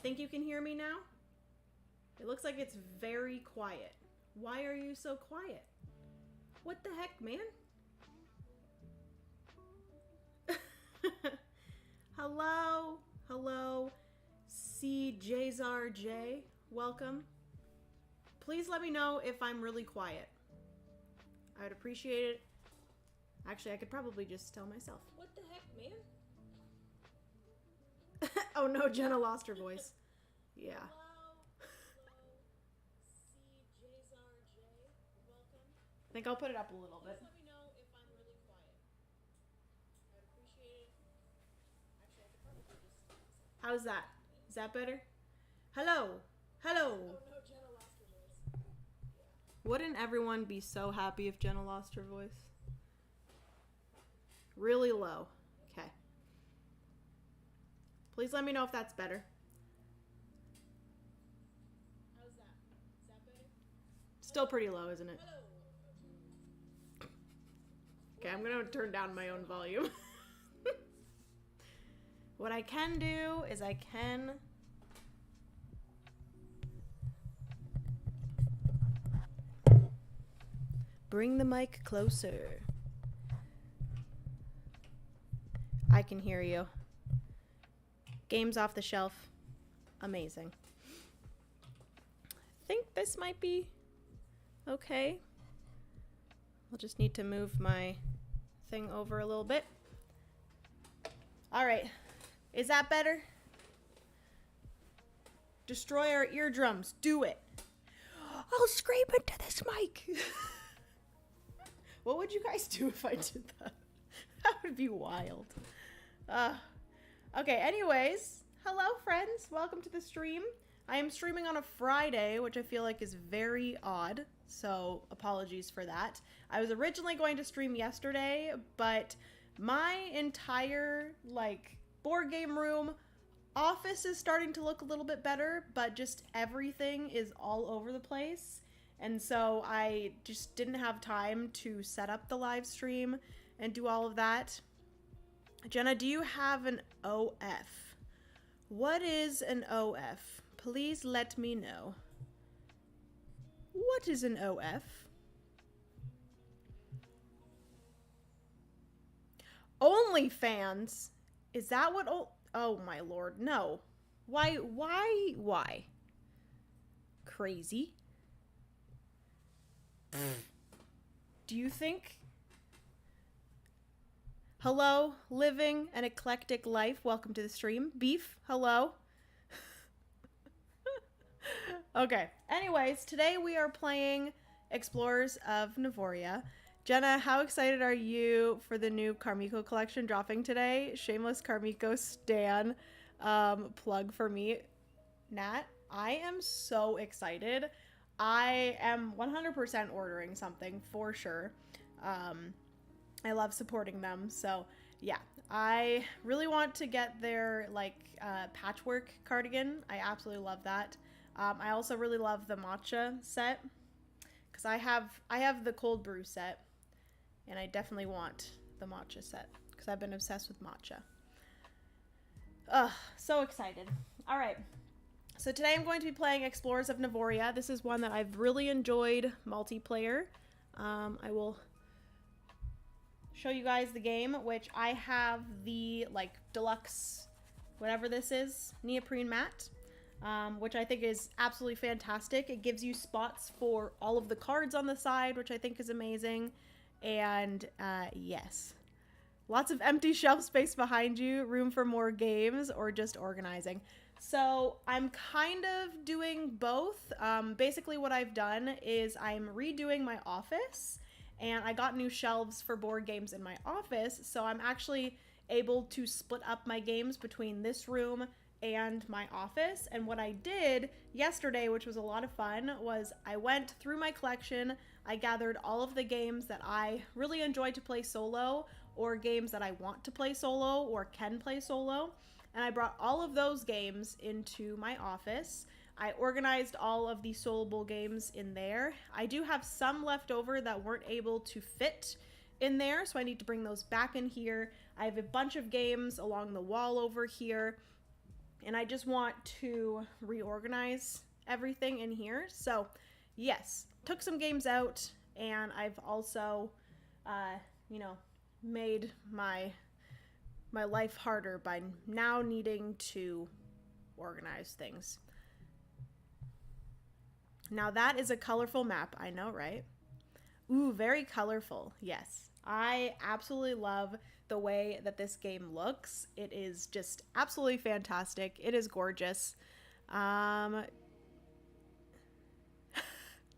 think you can hear me now. It looks like it's very quiet. Why are you so quiet? What the heck, man? Hello, hello, CJZRJ, welcome. Please let me know if I'm really quiet. I would appreciate it. Actually, I could probably just tell myself. What the heck, man? Oh no, Jenna lost her voice. Yeah. I think I'll put it up a little bit. Let me know if I'm really quiet. I'd appreciate it. Actually, I could probably just... How's that? Is that better? Hello. Hello. Oh no, Jenna lost her voice. Yeah. Wouldn't everyone be so happy if Jenna lost her voice? Really low. Okay. Please let me know if that's better. How's that? Is that better? Still pretty low, isn't it? Hello. Okay, I'm gonna turn down my own volume. What I can do is I can... bring the mic closer. I can hear you. Games off the shelf. Amazing. I think this might be okay. I'll just need to move my thing over a little bit. All right. Is that better? Destroy our eardrums. Do it. I'll scream into this mic. What would you guys do if I did that? That would be wild. Okay, anyways. Hello, friends. Welcome to the stream. I am streaming on a Friday, which I feel like is very odd. So apologies for that. I was originally going to stream yesterday, but my entire board game room office is starting to look a little bit better, but just everything is all over the place. And so I just didn't have time to set up the live stream and do all of that. Jenna, do you have an OF? What is an OF? Please let me know. What is an OF? OnlyFans? Is that what... Oh my lord, no. Why? Crazy. Do you think... Hello, living an eclectic life. Welcome to the stream. Beef, hello. Okay, anyways, today we are playing Explorers of Navoria. Jenna, how excited are you for the new Carmico collection dropping today? Shameless Carmico stan plug for me. Nat, I am so excited. I am 100% ordering something for sure. I love supporting them, so yeah. I really want to get their patchwork cardigan. I absolutely love that. I also really love the matcha set because I have the cold brew set, and I definitely want the matcha set because I've been obsessed with matcha. Ugh, so excited. All right. So today I'm going to be playing Explorers of Navoria. This is one that I've really enjoyed multiplayer. I will show you guys the game, which I have the deluxe, whatever this is, neoprene mat, which I think is absolutely fantastic. It gives you spots for all of the cards on the side, which I think is amazing. And yes, lots of empty shelf space behind you, room for more games, or just organizing. So I'm kind of doing both. Basically what I've done is I'm redoing my office, and I got new shelves for board games in my office, so I'm actually able to split up my games between this room and my office. And what I did yesterday, which was a lot of fun, was I went through my collection, I gathered all of the games that I really enjoy to play solo, or games that I want to play solo or can play solo, and I brought all of those games into my office. I organized all of the soloable games in there. I do have some left over that weren't able to fit in there, so I need to bring those back in here. I have a bunch of games along the wall over here. and I just want to reorganize everything in here. So yes, took some games out, and I've also, you know, made my life harder by now needing to organize things. Now that is a colorful map, I know, right? Ooh, very colorful, yes. I absolutely love the way that this game looks. It is just absolutely fantastic. It is gorgeous.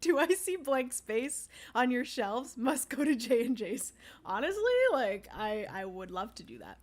Do I see blank space on your shelves? Must go to J&J's. Honestly, like, I would love to do that.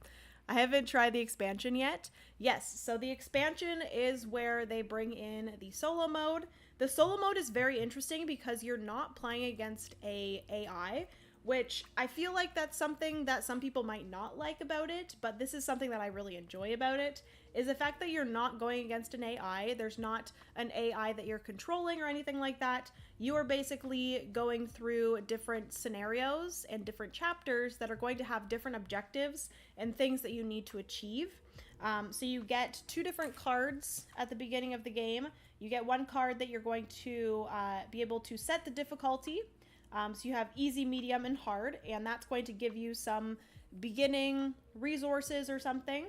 I haven't tried the expansion yet. Yes, so the expansion is where they bring in the solo mode. The solo mode is very interesting because you're not playing against a AI, which I feel like that's something that some people might not like about it, but this is something that I really enjoy about it, is the fact that you're not going against an AI. There's not an AI that you're controlling or anything like that. You are basically going through different scenarios and different chapters that are going to have different objectives and things that you need to achieve. So you get 2 different cards at the beginning of the game. You get one card that you're going to be able to set the difficulty. So you have easy, medium, and hard, and that's going to give you some beginning resources or something.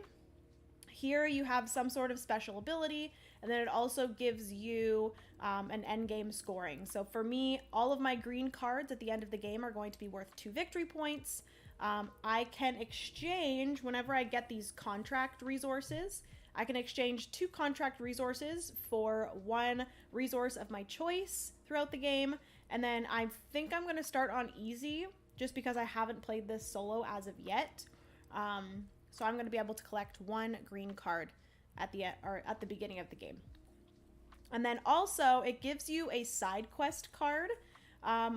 Here you have some sort of special ability, and then it also gives you an end game scoring. So for me, all of my green cards at the end of the game are going to be worth 2 victory points. I can exchange, whenever I get these contract resources, I can exchange 2 contract resources for 1 resource of my choice throughout the game. And then I think I'm going to start on easy just because I haven't played this solo as of yet. So I'm going to be able to collect 1 green card at the beginning of the game. And then also it gives you a side quest card,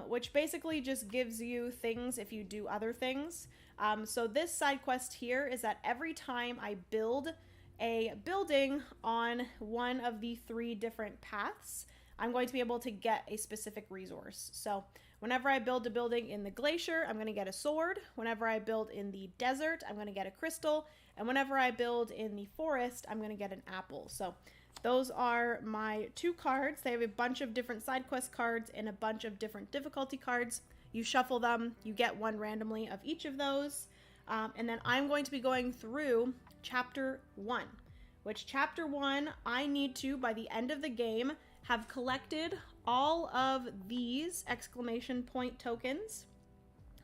which basically just gives you things if you do other things. So this side quest here is that every time I build a building on one of the 3 different paths, I'm going to be able to get a specific resource. So whenever I build a building in the glacier, I'm going to get a sword. Whenever I build in the desert, I'm going to get a crystal. And whenever I build in the forest, I'm going to get an apple. So those are my 2 cards. They have a bunch of different side quest cards and a bunch of different difficulty cards. You shuffle them, you get 1 randomly of each of those. And then I'm going to be going through chapter 1, which chapter 1, I need to, by the end of the game, have collected all of these exclamation point tokens.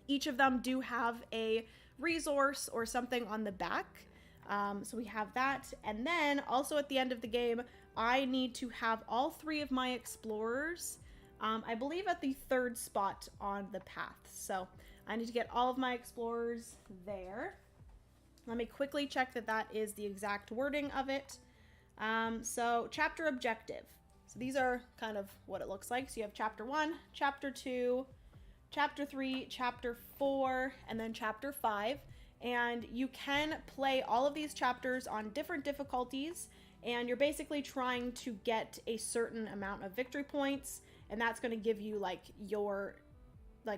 Each of them do have a resource or something on the back. So we have that. And then also at the end of the game, I need to have all 3 of my explorers, I believe at the 3rd spot on the path. So I need to get all of my explorers there. Let me quickly check that that is the exact wording of it. So chapter objective. So these are kind of what it looks like. So you have chapter 1, chapter 2, chapter 3, chapter 4, and then chapter 5. And you can play all of these chapters on different difficulties, and you're basically trying to get a certain amount of victory points, and that's going to give you like your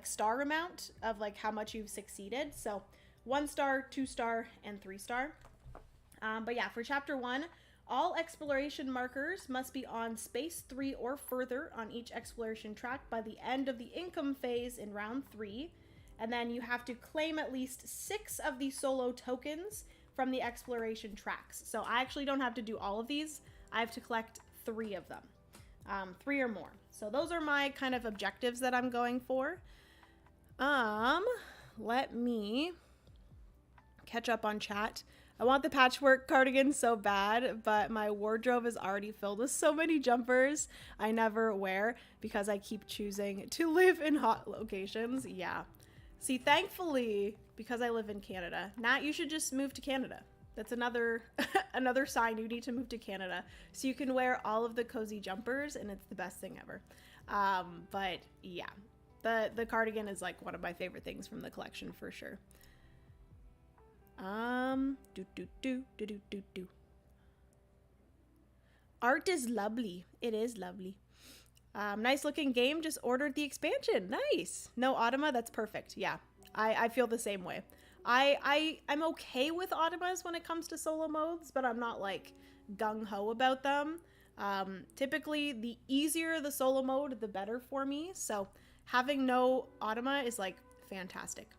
star amount of like how much you've succeeded. So 1 star, 2 star, and 3 star. But yeah, for chapter 1, all exploration markers must be on space 3 or further on each exploration track by the end of the income phase in round 3. And then you have to claim at least 6 of the solo tokens from the exploration tracks. So I actually don't have to do all of these. I have to collect 3 of them, 3 or more. So those are my kind of objectives that I'm going for. Let me catch up on chat. I want the patchwork cardigan so bad, but my wardrobe is already filled with so many jumpers I never wear because I keep choosing to live in hot locations. Yeah. See, thankfully, because I live in Canada, Nat, you should just move to Canada. That's another another sign you need to move to Canada so you can wear all of the cozy jumpers, and it's the best thing ever. But yeah, the cardigan is like one of my favorite things from the collection for sure. Art is lovely. It is lovely. Nice looking game. Just ordered the expansion. Nice. No Automa. That's perfect. Yeah, I feel the same way. I'm okay with automas when it comes to solo modes, but I'm not like gung-ho about them. Typically, the easier the solo mode, the better for me. So having no automa is like fantastic.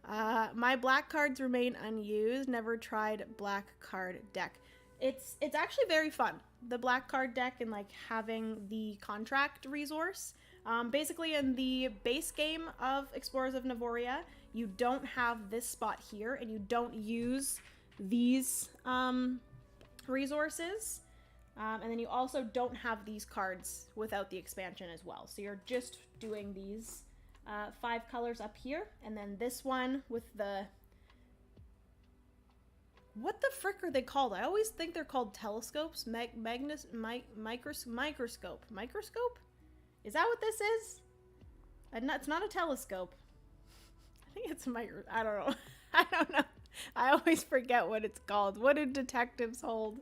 My black cards remain unused. Never tried black card deck. It's actually very fun. The black card deck and like having the contract resource. Basically in the base game of Explorers of Navoria, you don't have this spot here and you don't use these resources. And then you also don't have these cards without the expansion as well. So you're just doing these 5 colors up here, and then this one with the... What the frick are they called? I always think they're called telescopes. Microscope. Microscope? Is that what this is? It's not a telescope. I think it's a micro... I don't know. I don't know. I always forget what it's called. What do detectives hold?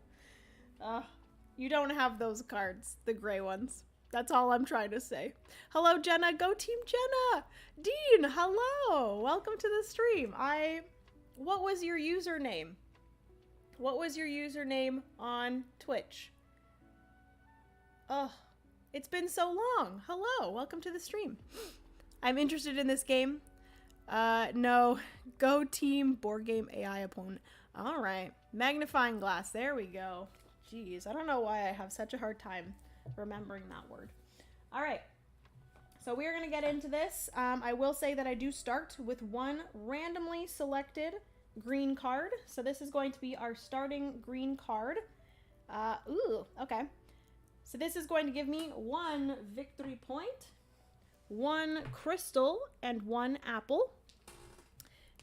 You don't have those cards. The gray ones. That's all I'm trying to say. Hello, Jenna. Go Team Jenna. Dean, hello. Welcome to the stream. What was your username? What was your username on Twitch? Oh, it's been so long. Hello. Welcome to the stream. I'm interested in this game. No. Go Team Board Game AI opponent. All right. Magnifying glass. There we go. Jeez. I don't know why I have such a hard time remembering that word. All right, so we are going to get into this. I will say that I do start with one randomly selected green card. So this is going to be our starting green card. Ooh, okay. So this is going to give me 1 victory point, 1 crystal, and 1 apple.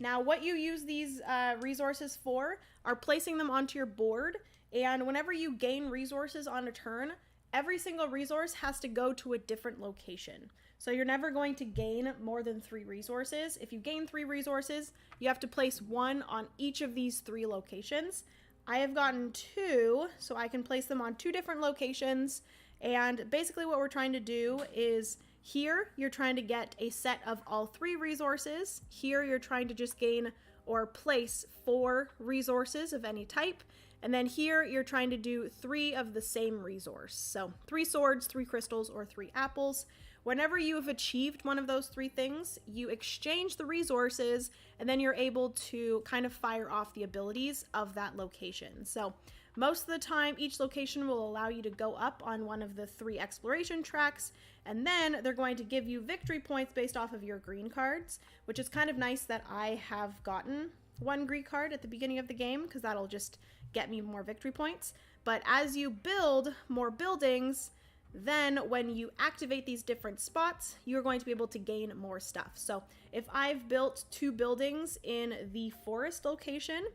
Now, what you use these resources for are placing them onto your board, and whenever you gain resources on a turn, every single resource has to go to a different location. So you're never going to gain more than 3 resources. If you gain 3 resources, you have to place 1 on each of these 3 locations. I have gotten 2, so I can place them on 2 different locations. And basically what we're trying to do is here, you're trying to get a set of all 3 resources. Here, you're trying to just gain or place 4 resources of any type. And then here, you're trying to do 3 of the same resource. So 3 swords, 3 crystals, or 3 apples. Whenever you have achieved one of those 3 things, you exchange the resources, and then you're able to kind of fire off the abilities of that location. So most of the time, each location will allow you to go up on one of the 3 exploration tracks, and then they're going to give you victory points based off of your green cards, which is kind of nice that I have gotten 1 green card at the beginning of the game, because that'll just get me more victory points. But as you build more buildings, then when you activate these different spots, you're going to be able to gain more stuff. So if I've built 2 buildings in the forest location,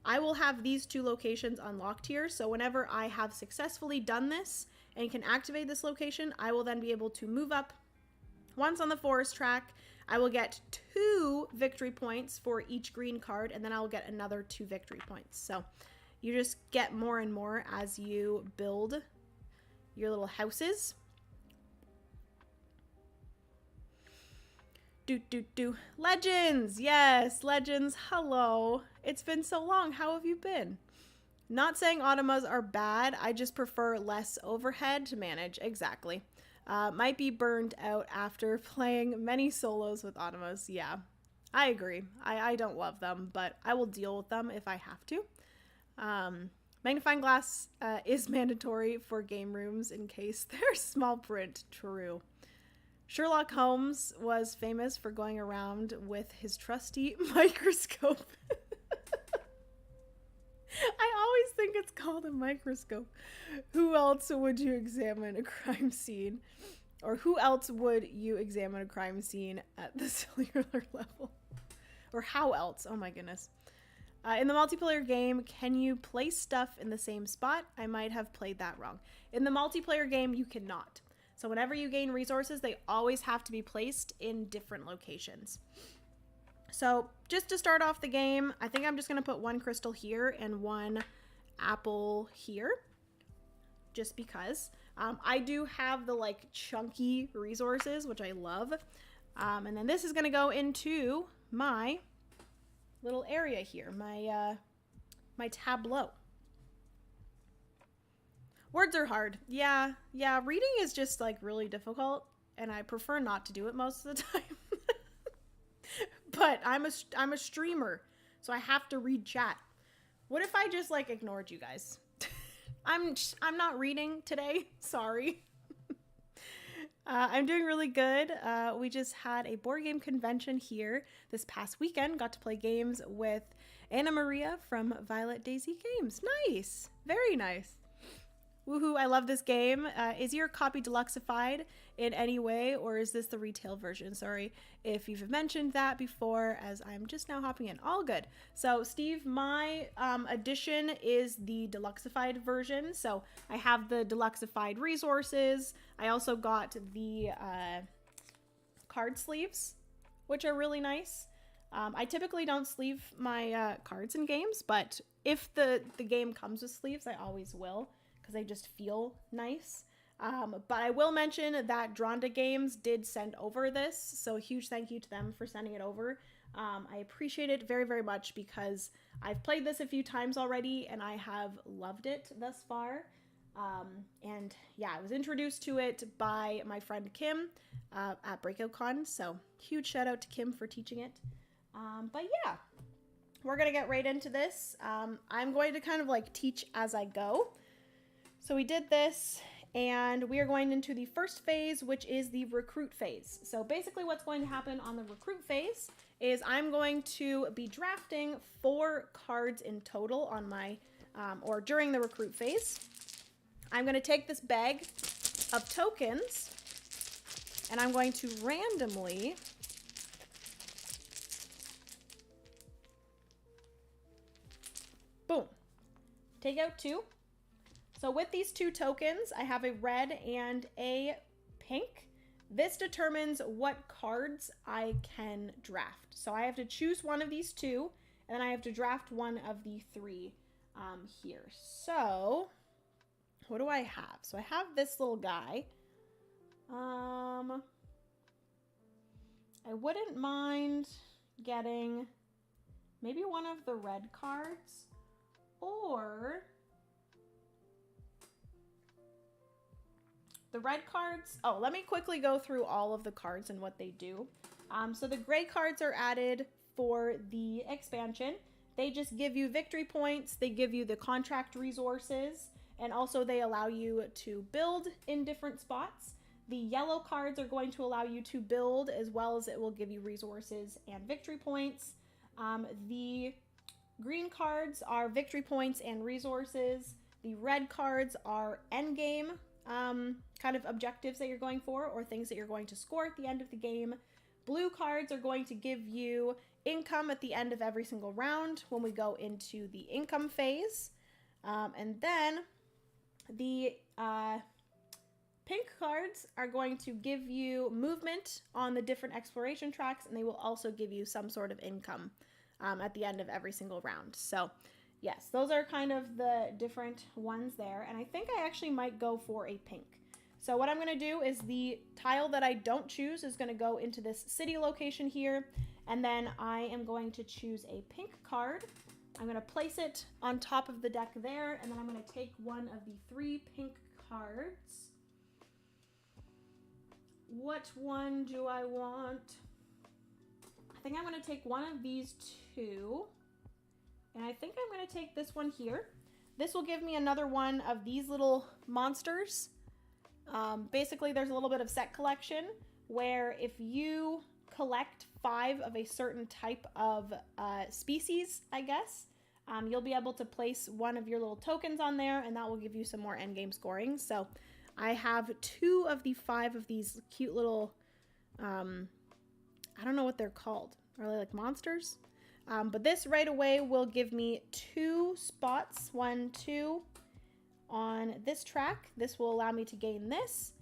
I will have these 2 locations unlocked here. So whenever I have successfully done this and can activate this location, I will then be able to move up. Once on the forest track, I will get 2 victory points for each green card, and then I'll get another 2 victory points. So you just get more and more as you build your little houses. Legends! Yes, Legends, hello. It's been so long. How have you been? Not saying automas are bad. I just prefer less overhead to manage. Exactly. Might be burned out after playing many solos with automas. Yeah, I agree. I don't love them, but I will deal with them if I have to. Magnifying glass is mandatory for game rooms in case there's small print. True. Sherlock Holmes was famous for going around with his trusty microscope. I always think it's called a microscope. Who else would you examine a crime scene? Or who else would you examine a crime scene at the cellular level? Or how else? Oh my goodness. In the multiplayer game, can you place stuff in the same spot? I might have played that wrong. In the multiplayer game, you cannot. So whenever you gain resources, they always have to be placed in different locations. So just to start off the game, I think I'm just going to put 1 crystal here and 1 apple here. Just because. I do have the like chunky resources, which I love. And then this is going to go into my little area here, my tableau. Words are hard. Yeah, reading is just like really difficult, and I prefer not to do it most of the time. But I'm a streamer, so I have to read chat. What if I just like ignored you guys? I'm not reading today. Sorry. I'm doing really good. We just had a board game convention here this past weekend. Got to play games with Anna Maria from Violet Daisy Games. Nice. Very nice. Woohoo, I love this game. Is your copy deluxeified in any way, or is this the retail version? Sorry if you've mentioned that before, as I'm just now hopping in. All good. So, Steve, my edition is the deluxeified version. So, I have the deluxeified resources. I also got the card sleeves, which are really nice. I typically don't sleeve my cards in games, but if the game comes with sleeves, I always will, because they just feel nice. But I will mention that Dranda Games did send over this, so a huge thank you to them for sending it over. I appreciate it very, very much, because I've played this a few times already, and I have loved it thus far. And yeah, I was introduced to it by my friend Kim at BreakoutCon, so huge shout out to Kim for teaching it. But yeah, we're gonna get right into this. I'm going to kind of like teach as I go. So we did this, and we are going into the first phase, which is the recruit phase. So basically what's going to happen on the recruit phase is I'm going to be drafting 4 cards in total on my, or during the recruit phase. I'm going to take this bag of tokens, and I'm going to randomly boom, take out 2. So with these 2 tokens, I have a red and a pink. This determines what cards I can draft. So I have to choose one of these 2, and then I have to draft one of the 3 here. So what do I have? So I have this little guy. I wouldn't mind getting maybe one of the red cards, or the red cards. Oh, let me quickly go through all of the cards and what they do. So the gray cards are added for the expansion. They just give you victory points. They give you the contract resources, and also they allow you to build in different spots. The yellow cards are going to allow you to build, as well as it will give you resources and victory points. The green cards are victory points and resources. The red cards are endgame kind of objectives that you're going for, or things that you're going to score at the end of the game. Blue cards are going to give you income at the end of every single round when we go into the income phase. And then the pink cards are going to give you movement on the different exploration tracks, and they will also give you some sort of income at the end of every single round. So yes, those are kind of the different ones there, and I think I actually might go for a pink. So what I'm going to do is the tile that I don't choose is going to go into this city location here, and then I am going to choose a pink card. I'm going to place it on top of the deck there, and then I'm going to take one of the 3 pink cards. What one do I want? I think I'm going to take one of these 2. And I think I'm going to take this one here. This will give me another one of these little monsters. Basically, there's a little bit of set collection where if you collect 5 of a certain type of species, I guess, you'll be able to place one of your little tokens on there, and that will give you some more endgame scoring. So I have 2 of the 5 of these cute little, I don't know what they're called. Are they like monsters? But this right away will give me 2 spots, 1, 2, on this track. This will allow me to gain this,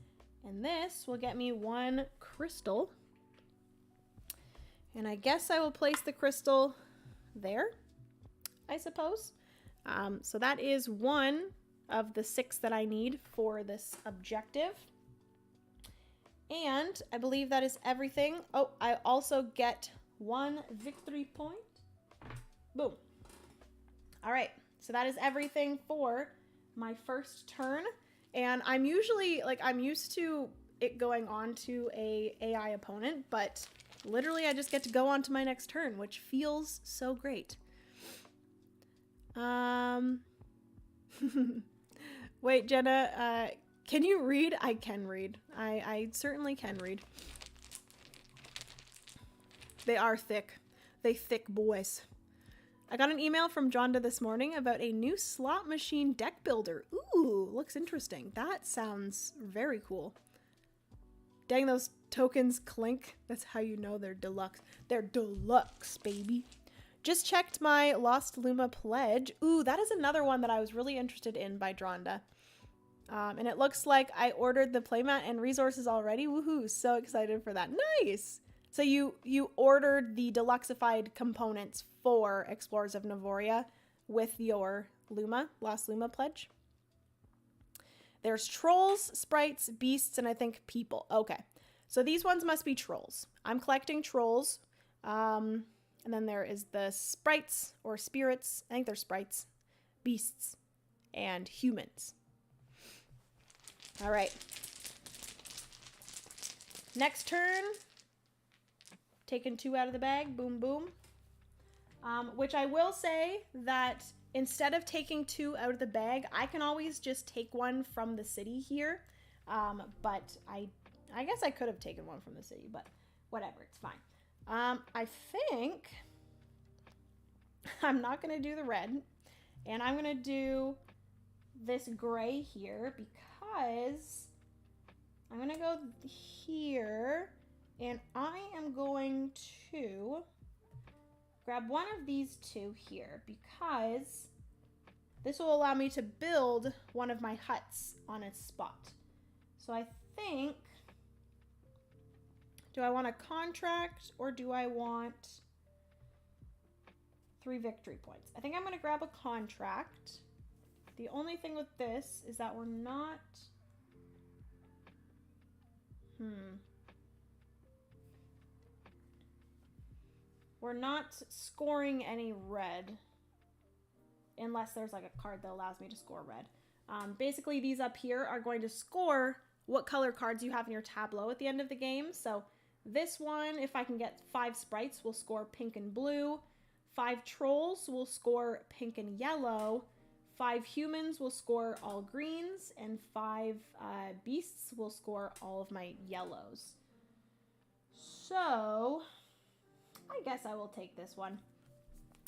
and this will get me 1 crystal. And I guess I will place the crystal there, I suppose. So that is 1 of the 6 that I need for this objective. And I believe that is everything. Oh, I also get 1 victory point. Boom. All right, so that is everything for my first turn. And I'm usually, like, I'm used to it going on to a AI opponent, but literally I just get to go on to my next turn, which feels so great. Wait, Jenna, can you read? I can read. I certainly can read. They are thick. They thick boys. I got an email from Dranda this morning about a new slot machine deck builder. Ooh, looks interesting. That sounds very cool. Dang, those tokens clink. That's how you know they're deluxe. They're deluxe, baby. Just checked my Lost Luma pledge. Ooh, that is another one that I was really interested in by Dranda. And it looks like I ordered the playmat and resources already. Woohoo, so excited for that. Nice! So you ordered the deluxified components for Explorers of Navoria with your Luma, Lost Luma pledge. There's trolls, sprites, beasts, and I think people. Okay, so these ones must be trolls. I'm collecting trolls. And then there is the sprites or spirits. I think they're sprites, beasts, and humans. All right. Next turn. Taking 2 out of the bag. Boom, boom. Which I will say that instead of taking 2 out of the bag, I can always just take 1 from the city here. But I guess I could have taken 1 from the city, but whatever, it's fine. I think I'm not going to do the red, and I'm going to do this gray here because I'm going to go here, and I am going to grab one of these 2 here because this will allow me to build one of my huts on its spot. So I think, do I want a contract or do I want 3 victory points? I think I'm going to grab a contract. The only thing with this is that we're not... We're not scoring any red unless there's like a card that allows me to score red. Basically, these up here are going to score what color cards you have in your tableau at the end of the game. So this one, if I can get 5 sprites, will score pink and blue. 5 trolls will score pink and yellow. 5 humans will score all greens. And 5 beasts will score all of my yellows. So I guess I will take this one.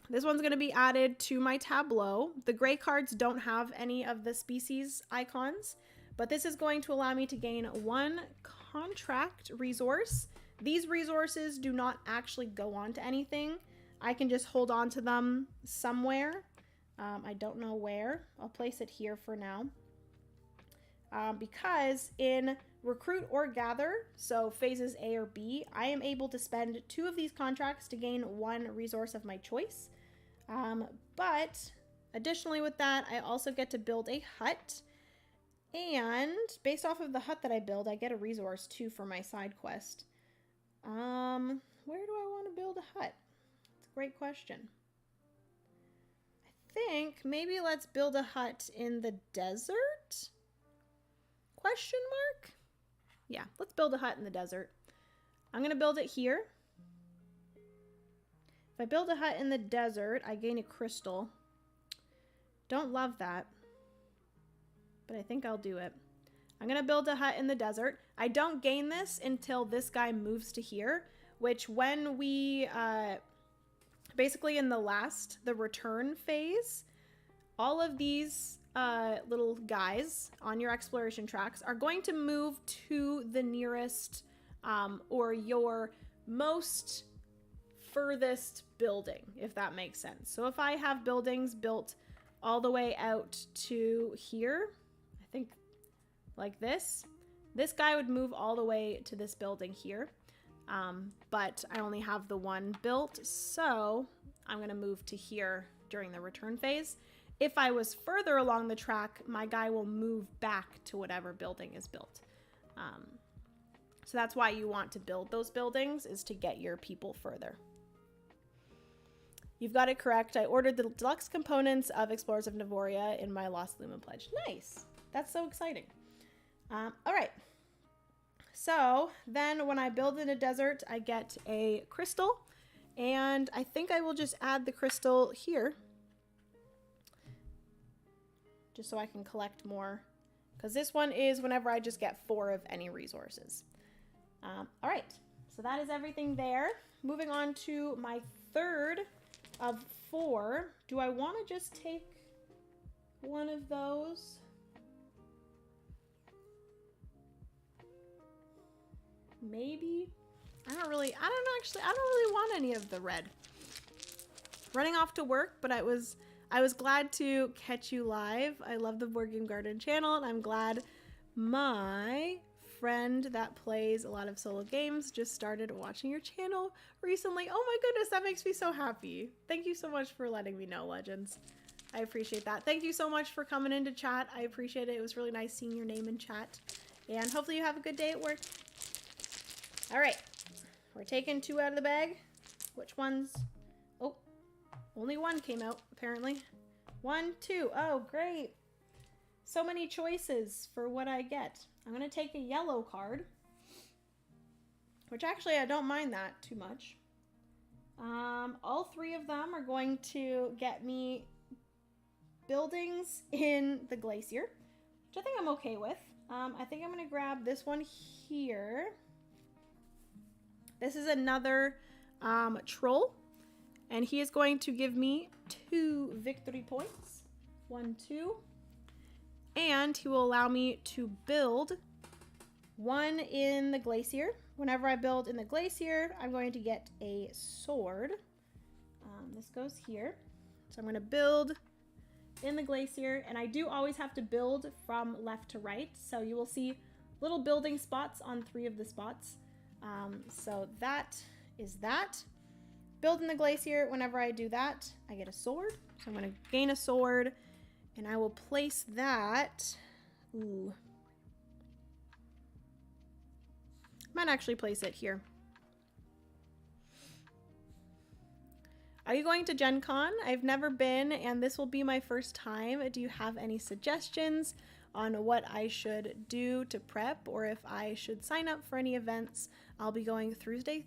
This one's going to be added to my tableau. The gray cards don't have any of the species icons, but this is going to allow me to gain 1 contract resource. These resources do not actually go on to anything. I can just hold on to them somewhere. I don't know where. I'll place it here for now. Because in recruit or gather, so phases A or B, I am able to spend 2 of these contracts to gain 1 resource of my choice. But additionally with that, I also get to build a hut. And based off of the hut that I build, I get a resource too for my side quest. Where do I want to build a hut? That's a great question. I think maybe let's build a hut in the desert? Question mark? Yeah, let's build a hut in the desert. I'm going to build it here. If I build a hut in the desert, I gain a crystal. Don't love that, but I think I'll do it. I'm going to build a hut in the desert. I don't gain this until this guy moves to here, which when we, basically in the return phase, all of these little guys on your exploration tracks are going to move to the nearest or your most furthest building, if that makes sense. So if I have buildings built all the way out to here, I think like this guy would move all the way to this building here. But I only have the 1 built, so I'm going to move to here during the return phase. If I was further along the track, my guy will move back to whatever building is built. So that's why you want to build those buildings, is to get your people further. You've got it correct. I ordered the deluxe components of Explorers of Navoria in my Lost Lumen pledge. Nice. That's so exciting. All right. So then when I build in a desert, I get a crystal. And I think I will just add the crystal here. Just so I can collect more. Because this one is whenever I just get 4 of any resources. All right. So that is everything there. Moving on to my third of 4. Do I want to just take one of those? Maybe. I don't really want any of the red. Running off to work, but I was glad to catch you live. I love the Board Game Garden channel, and I'm glad my friend that plays a lot of solo games just started watching your channel recently. Oh my goodness, that makes me so happy. Thank you so much for letting me know, Legends. I appreciate that. Thank you so much for coming into chat. I appreciate it. It was really nice seeing your name in chat. And hopefully you have a good day at work. All right, we're taking 2 out of the bag. Which ones? Oh, only 1 came out, apparently. 1, 2. Oh, great. So many choices for what I get. I'm going to take a yellow card, which actually I don't mind that too much. All 3 of them are going to get me buildings in the glacier, which I think I'm okay with. I think I'm going to grab this one here. This is another troll, and he is going to give me 2 victory points. 1, 2. And he will allow me to build 1 in the glacier. Whenever I build in the glacier, I'm going to get a sword. This goes here. So I'm going to build in the glacier, and I do always have to build from left to right. So you will see little building spots on 3 of the spots. So that is that. Build in the glacier. Whenever I do that, I get a sword. So I'm going to gain a sword. And I will place that. Ooh. Might actually place it here. Are you going to Gen Con? I've never been, and this will be my first time. Do you have any suggestions on what I should do to prep, or if I should sign up for any events? I'll be going Thursday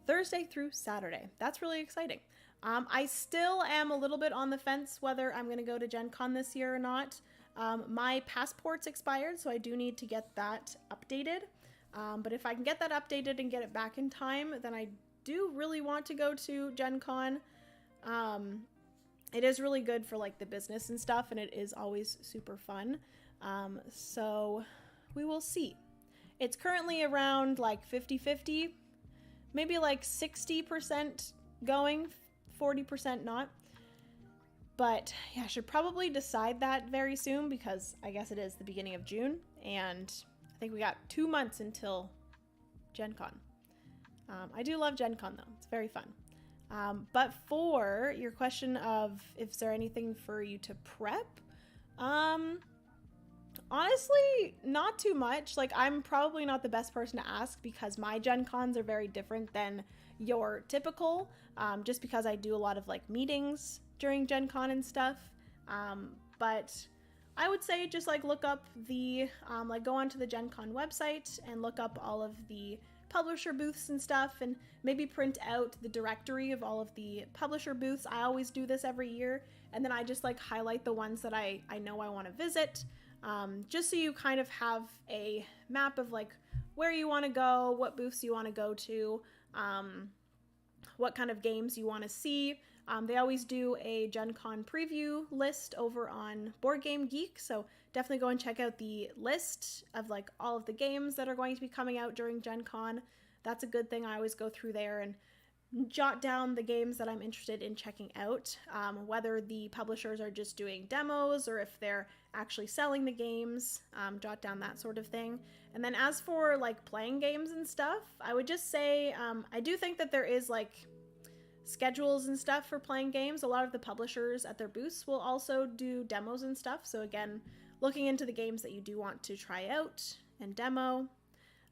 through Saturday. That's really exciting. I still am a little bit on the fence whether I'm going to go to Gen Con this year or not. My passport's expired, so I do need to get that updated. But if I can get that updated and get it back in time, then I do really want to go to Gen Con. It is really good for like the business and stuff, and it is always super fun. So we will see. It's currently around like 50-50, maybe like 60% going, 40% not. But yeah, I should probably decide that very soon, because I guess it is the beginning of June, and I think we got 2 months until Gen Con. I do love Gen Con though, it's very fun. But for your question of if there anything for you to prep, honestly, not too much. Like, I'm probably not the best person to ask, because my Gen Cons are very different than your typical, just because I do a lot of like meetings during Gen Con and stuff. But I would say just like look up the, like go onto the Gen Con website and look up all of the publisher booths and stuff, and maybe print out the directory of all of the publisher booths. I always do this every year, and then I just like highlight the ones that I know I want to visit, just so you kind of have a map of like where you want to go, what booths you want to go to, what kind of games you want to see. They always do a Gen Con preview list over on Board Game Geek, so definitely go and check out the list of like all of the games that are going to be coming out during Gen Con. That's a good thing. I always go through there and jot down the games that I'm interested in checking out, whether the publishers are just doing demos or if they're actually selling the games, jot down that sort of thing. And then as for like playing games and stuff, I would just say I do think that there is like schedules and stuff for playing games. A lot of the publishers at their booths will also do demos and stuff. So again, looking into the games that you do want to try out and demo.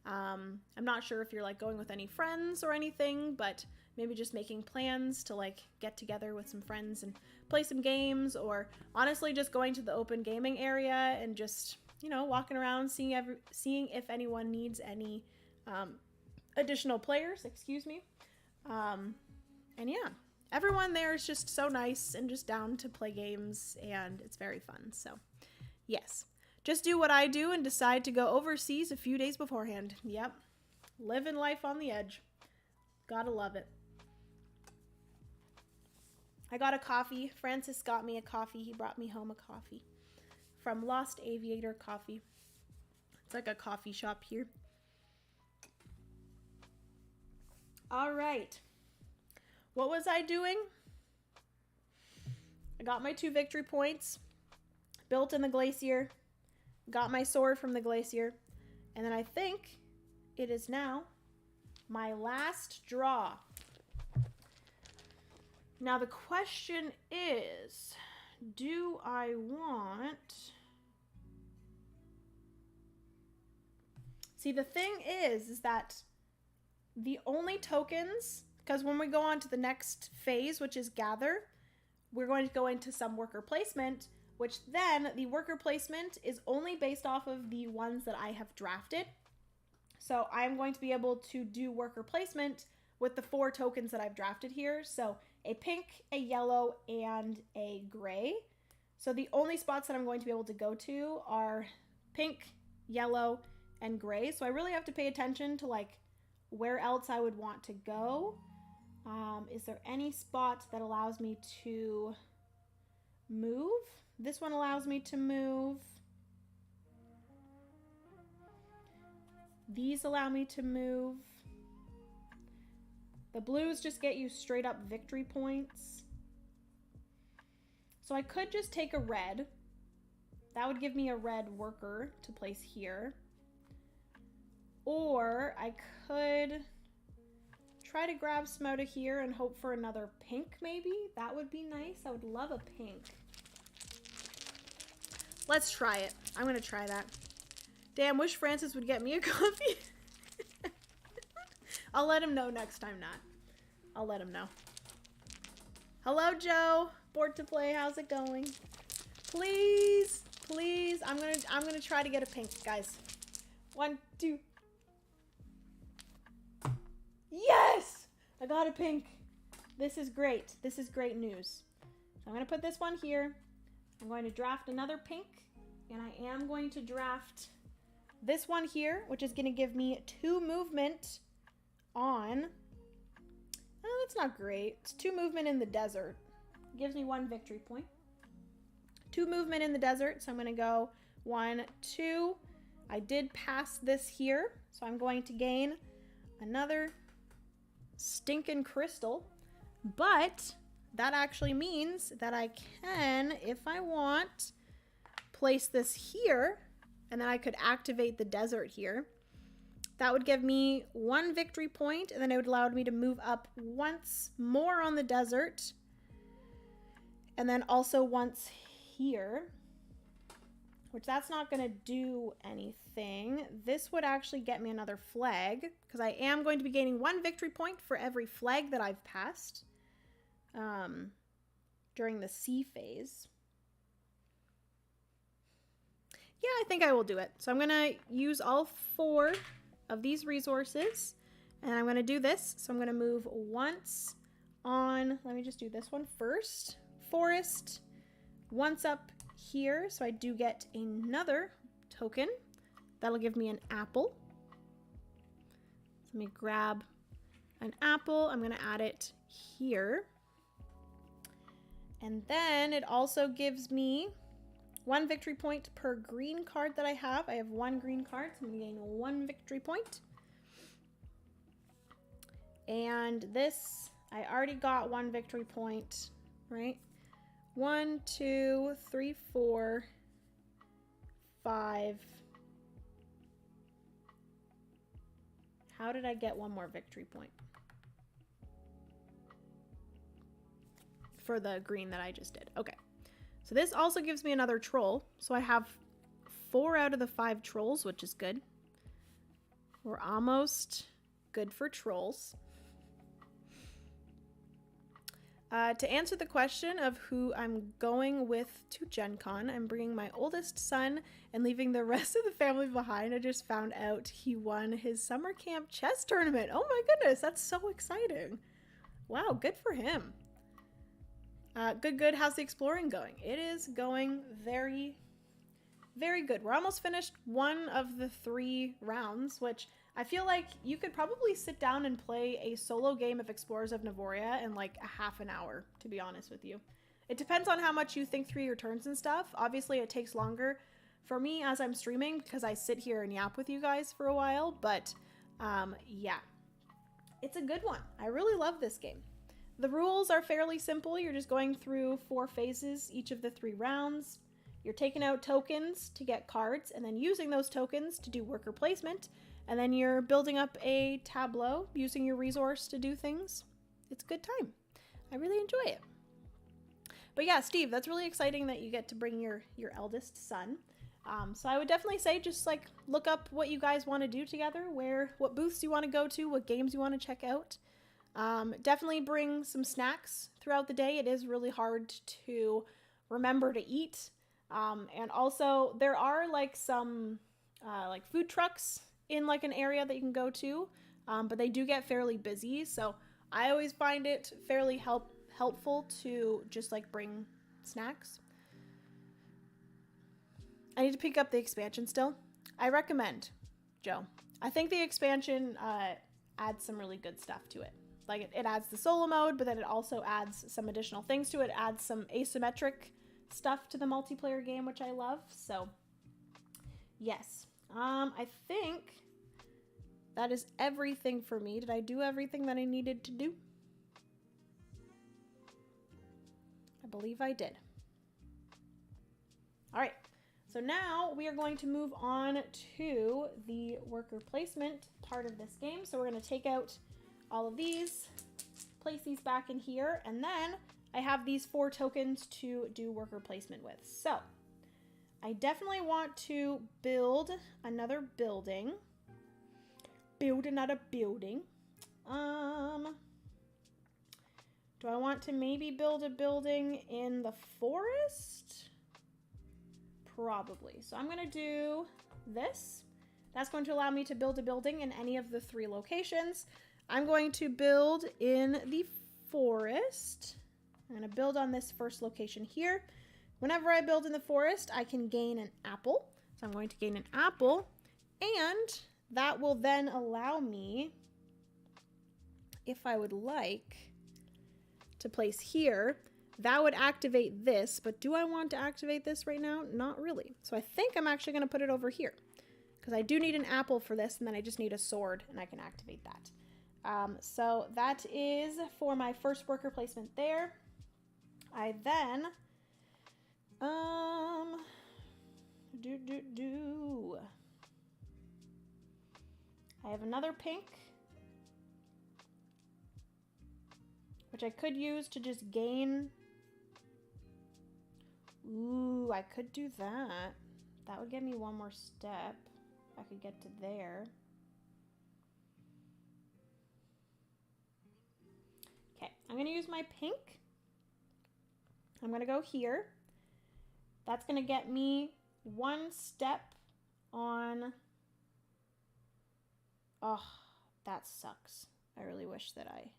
I'm not sure if you're like going with any friends or anything, but maybe just making plans to like get together with some friends and play some games, or honestly just going to the open gaming area and just, you know, walking around, seeing if anyone needs any additional players, excuse me. And yeah, everyone there is just so nice and just down to play games, and it's very fun. So yes, just do what I do and decide to go overseas a few days beforehand. Yep, living life on the edge. Gotta love it. I got a coffee. Francis got me a coffee. He brought me home a coffee from Lost Aviator Coffee. It's like a coffee shop here. All right. What was I doing? I got my 2 victory points, built in the glacier, got my sword from the glacier, and then I think it is now my last draw. Now the question is, do I want... See, the thing is that the only tokens, because when we go on to the next phase, which is gather, we're going to go into some worker placement, which then the worker placement is only based off of the ones that I have drafted. So I'm going to be able to do worker placement with the 4 tokens that I've drafted here. So a pink, a yellow, and a gray. So the only spots that I'm going to be able to go to are pink, yellow, and gray. So I really have to pay attention to like where else I would want to go. Is there any spot that allows me to move? This one allows me to move. These allow me to move. The blues just get you straight up victory points. So I could just take a red. That would give me a red worker to place here. Or I could try to grab some out of here and hope for another pink maybe. That would be nice. I would love a pink. Let's try it. I'm going to try that. Damn, wish Francis would get me a coffee. I'll let him know next time not. I'll let him know. Hello, Joe. Bored to play. How's it going? Please, please. I'm gonna try to get a pink, guys. 1, 2. Yes! I got a pink. This is great. This is great news. So I'm gonna put this one here. I'm going to draft another pink, and I am going to draft this one here, which is going to give me 2 movement on... Oh, that's not great. It's 2 movement in the desert. It gives me 1 victory point. 2 movement in the desert, so I'm going to go 1, 2. I did pass this here, so I'm going to gain another stinking crystal. But that actually means that I can, if I want, place this here, and then I could activate the desert here. That would give me 1 victory point, and then it would allow me to move up once more on the desert, and then also once here, which that's not going to do anything. This would actually get me another flag, because I am going to be gaining 1 victory point for every flag that I've passed during the sea phase. Yeah, I think I will do it. So I'm going to use all 4 of these resources, and I'm going to do this. So I'm going to move once on, let me just do this one first. Forest, once up here, so I do get another token. That'll give me an apple. So let me grab an apple. I'm going to add it here. And then it also gives me 1 victory point per green card that I have. I have 1 green card, so I'm going to gain 1 victory point. And this, I already got 1 victory point, right? 1, 2, 3, 4, 5. How did I get 1 more victory point? For the green that I just did. Okay. So this also gives me another troll. So I have 4 out of the 5 trolls, which is good. We're almost good for trolls. To answer the question of who I'm going with to Gen Con, I'm bringing my oldest son and leaving the rest of the family behind. I just found out he won his summer camp chess tournament. Oh my goodness, that's so exciting. Wow, good for him. Good. How's the exploring going? It is going very, very good. We're almost finished one of the 3 rounds, which I feel like you could probably sit down and play a solo game of Explorers of Navoria in like a half an hour, to be honest with you. It depends on how much you think through your turns and stuff. Obviously, it takes longer for me as I'm streaming because I sit here and yap with you guys for a while, but yeah, it's a good one. I really love this game. The rules are fairly simple. You're just going through 4 phases each of the 3 rounds. You're taking out tokens to get cards and then using those tokens to do worker placement. And then you're building up a tableau using your resource to do things. It's a good time. I really enjoy it. But yeah, Steve, that's really exciting that you get to bring your eldest son. So I would definitely say just like look up what you guys want to do together, what booths you want to go to, what games you want to check out. Definitely bring some snacks throughout the day. It is really hard to remember to eat. And also there are like some like food trucks in like an area that you can go to, but they do get fairly busy. So I always find it fairly helpful to just like bring snacks. I need to pick up the expansion still. I recommend, Joe. I think the expansion adds some really good stuff to it. Like it adds the solo mode, but then it also adds some additional things to it. It adds some asymmetric stuff to the multiplayer game, which I love. So yes. I think that is everything for me. Did I do everything that I needed to do? I believe I did. All right. So now we are going to move on to the worker placement part of this game. So we're going to take out all of these, place these back in here, and then I have these 4 tokens to do worker placement with. So I definitely want to build another building. Do I want to maybe build a building in the forest? Probably. So I'm going to do this. That's going to allow me to build a building in any of the 3 locations. I'm going to build in the forest. I'm going to build on this first location here. Whenever I build in the forest, I can gain an apple. So I'm going to gain an apple, and that will then allow me, if I would like, to place here. That would activate this, but do I want to activate this right now? Not really. So I think I'm actually going to put it over here because I do need an apple for this, and then I just need a sword, and I can activate that. So that is for my first worker placement there. I then... I have another pink, which I could use to just gain. Ooh, I could do that. That would get me one more step. I could get to there. Okay, I'm going to use my pink. I'm going to go here. That's going to get me 1 step on... Oh, that sucks. I really wish that I...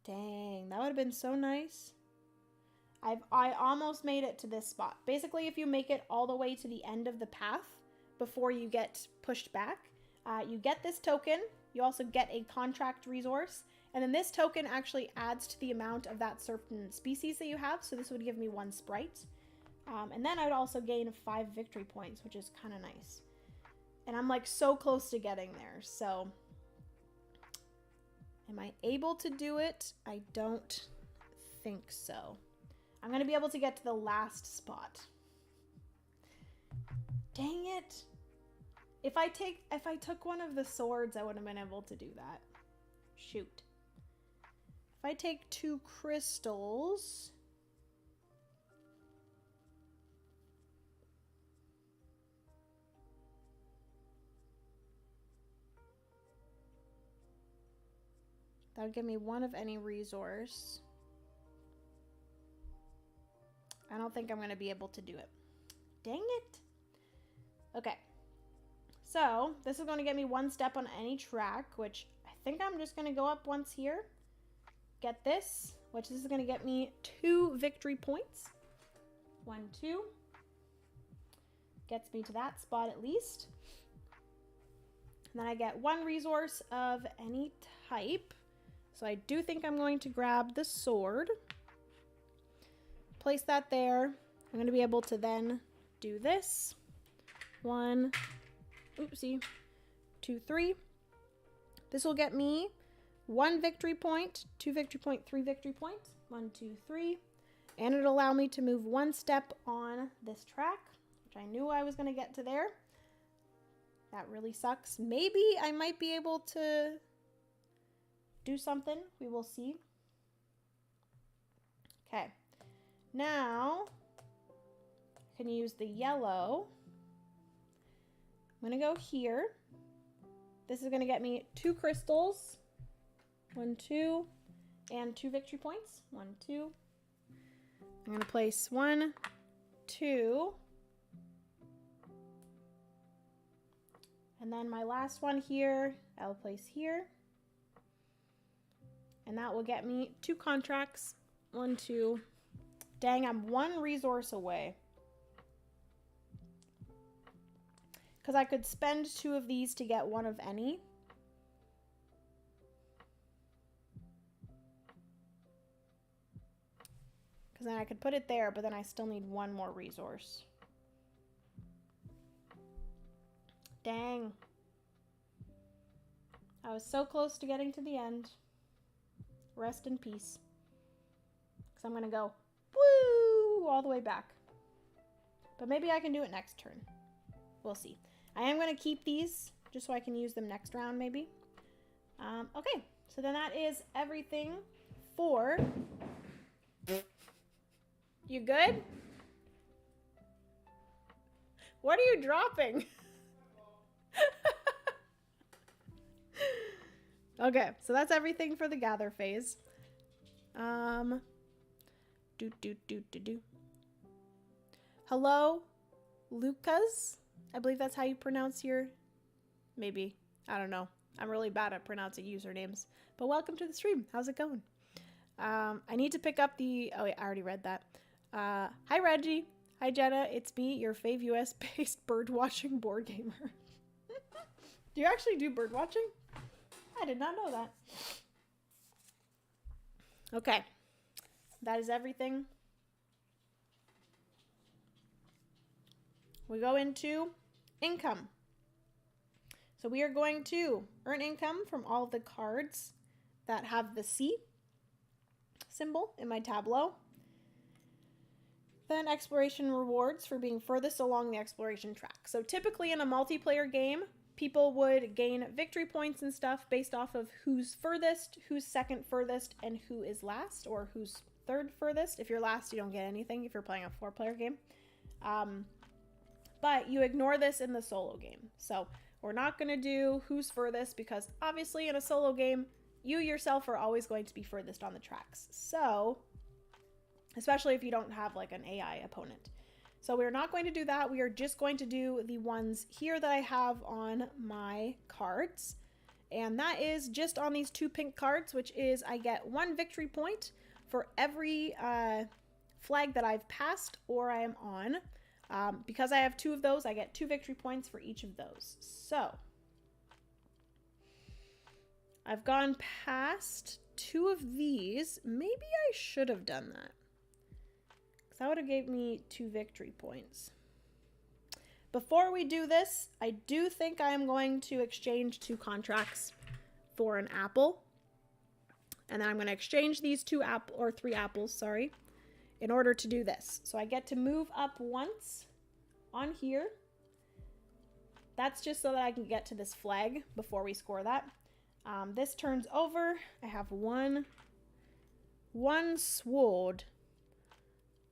Dang, that would have been so nice. I almost made it to this spot. Basically, if you make it all the way to the end of the path before you get pushed back, you get this token. You also get a contract resource. And then this token actually adds to the amount of that certain species that you have. So this would give me 1 sprite. And then I would also gain 5 victory points, which is kind of nice. And I'm like so close to getting there. So am I able to do it? I don't think so. I'm going to be able to get to the last spot. Dang it. If I took one of the swords, I would have been able to do that. Shoot. If I take 2 crystals... That would give me 1 of any resource. I don't think I'm going to be able to do it. Dang it. Okay. So this is going to get me 1 step on any track, which I think I'm just going to go up once here. Get this, which this is going to get me 2 victory points. 1, 2. Gets me to that spot at least. And then I get 1 resource of any type. So I do think I'm going to grab the sword. Place that there. I'm going to be able to then do this. 1, oopsie, 2, 3. This will get me 1 victory point, 2 victory point, 3 victory points. 1, 2, 3. And it'll allow me to move 1 step on this track, which I knew I was going to get to there. That really sucks. Maybe I might be able to do something. We will see. Okay. Now, I can use the yellow. I'm going to go here. This is going to get me 2 crystals. 1, 2, and 2 victory points. 1, 2. I'm going to place 1, 2. And then my last one here, I'll place here. And that will get me 2 contracts. 1, 2. Dang, I'm 1 resource away. Because I could spend 2 of these to get 1 of any. Because then I could put it there, but then I still need 1 more resource. Dang. I was so close to getting to the end. Rest in peace. Because I'm going to go woo all the way back. But maybe I can do it next turn. We'll see. I am going to keep these just so I can use them next round maybe. Okay, so then that is everything for... You good? What are you dropping? Okay, so that's everything for the gather phase. Hello, Lucas. I believe that's how you pronounce your... Maybe. I don't know. I'm really bad at pronouncing usernames. But welcome to the stream. How's it going? I need to pick up the... Oh, wait, I already read that. Hi, Reggie. Hi, Jenna. It's me, your fave US-based bird-watching board gamer. Do you actually do bird-watching? I did not know that. Okay. That is everything. We go into income. So we are going to earn income from all of the cards that have the C symbol in my tableau. Then exploration rewards for being furthest along the exploration track. So typically in a multiplayer game, people would gain victory points and stuff based off of who's furthest, who's second furthest, and who is last, or who's third furthest. If you're last, you don't get anything if you're playing a 4-player game. But you ignore this in the solo game. So we're not going to do who's furthest because obviously in a solo game, you yourself are always going to be furthest on the tracks. So, especially if you don't have like an AI opponent. So we're not going to do that. We are just going to do the ones here that I have on my cards. And that is just on these 2 pink cards, which is I get 1 victory point for every flag that I've passed or I am on. Because I have 2 of those, I get 2 victory points for each of those. So I've gone past 2 of these. Maybe I should have done that. Because that would have gave me 2 victory points. Before we do this, I do think I am going to exchange 2 contracts for an apple. And then I'm going to exchange these 3 apples, sorry, in order to do this. So I get to move up once on here. That's just so that I can get to this flag before we score that. This turns over. I have one sword.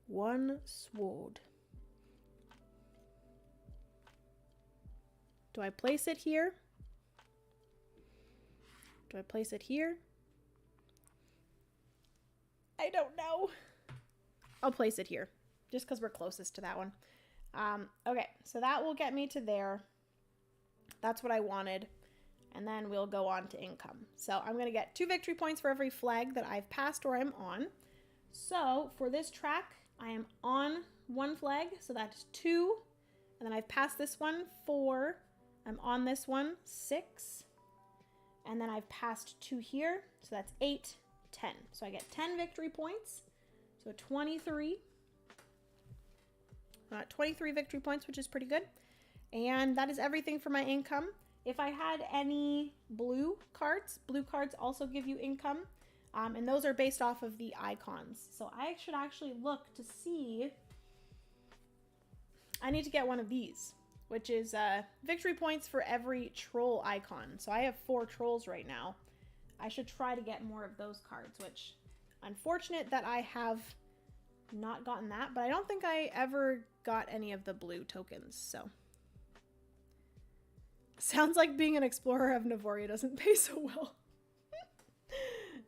1 sword. Do I place it here? Do I place it here? I don't know. I'll place it here, just because we're closest to that one. Okay, so that will get me to there. That's what I wanted. And then we'll go on to income. So I'm going to get 2 victory points for every flag that I've passed or I'm on. So for this track, I am on 1 flag, so that's 2. And then I've passed this one, 4. I'm on this one, 6. And then I've passed 2 here, so that's 8, 10. So I get 10 victory points. So 23. 23 victory points, which is pretty good. And that is everything for my income. If I had any blue cards also give you income. And those are based off of the icons. So I should actually look to see. I need to get one of these, which is victory points for every troll icon. So I have 4 trolls right now. I should try to get more of those cards, which unfortunate that I have not gotten that, but I don't think I ever got any of the blue tokens, so. Sounds like being an Explorer of Navoria doesn't pay so well.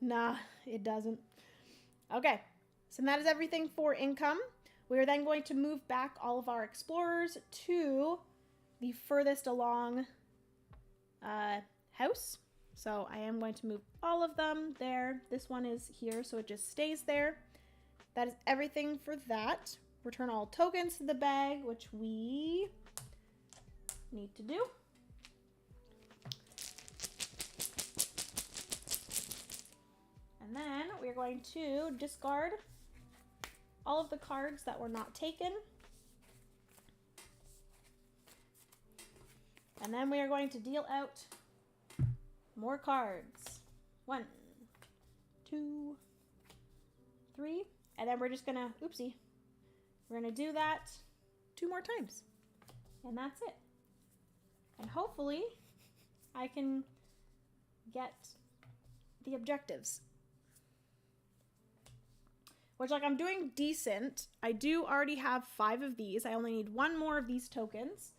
Nah, it doesn't. Okay, so that is everything for income. We are then going to move back all of our explorers to the furthest along house. So I am going to move all of them there. This one is here, so it just stays there. That is everything for that. Return all tokens to the bag, which we need to do. And then we're going to discard all of the cards that were not taken. And then we are going to deal out more cards. 1, 2, 3. And then we're just gonna, oopsie, we're gonna do that 2 more times. And that's it. And hopefully I can get the objectives. Which, like, I'm doing decent. I do already have 5 of these. I only need 1 more of these tokens,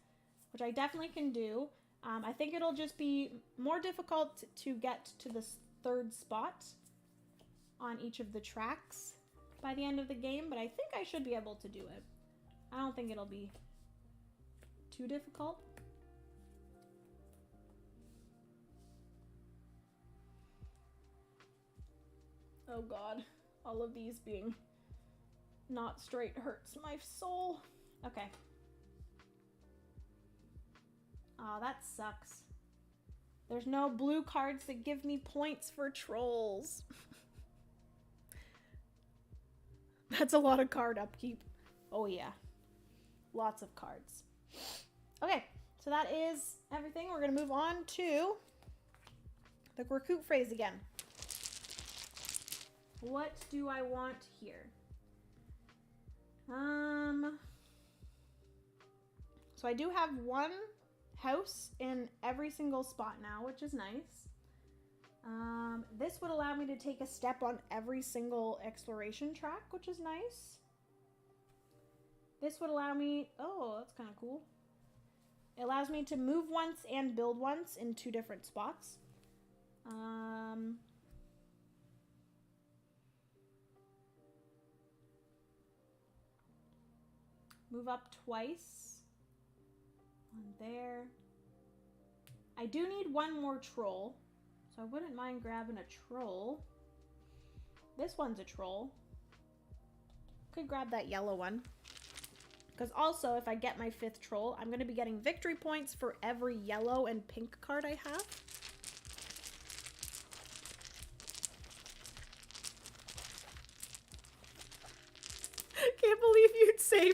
which I definitely can do. I think it'll just be more difficult to get to this 3rd spot on each of the tracks by the end of the game, but I think I should be able to do it. I don't think it'll be too difficult. Oh god, all of these being not straight hurts my soul. Okay. Aw, that sucks. There's no blue cards that give me points for trolls. That's a lot of card upkeep. Oh yeah. Lots of cards. Okay, so that is everything. We're going to move on to the recruit phrase again. What do I want here? So I do have 1 house in every single spot now, which is nice. This would allow me to take a step on every single exploration track, which is nice. This would allow me, oh, that's kind of cool. It allows me to move once and build once in 2 different spots. Move up twice. One there. I do need 1 more troll, so I wouldn't mind grabbing a troll. This one's a troll. Could grab that yellow one. Because also, if I get my 5th troll, I'm going to be getting victory points for every yellow and pink card I have. Can't believe you'd say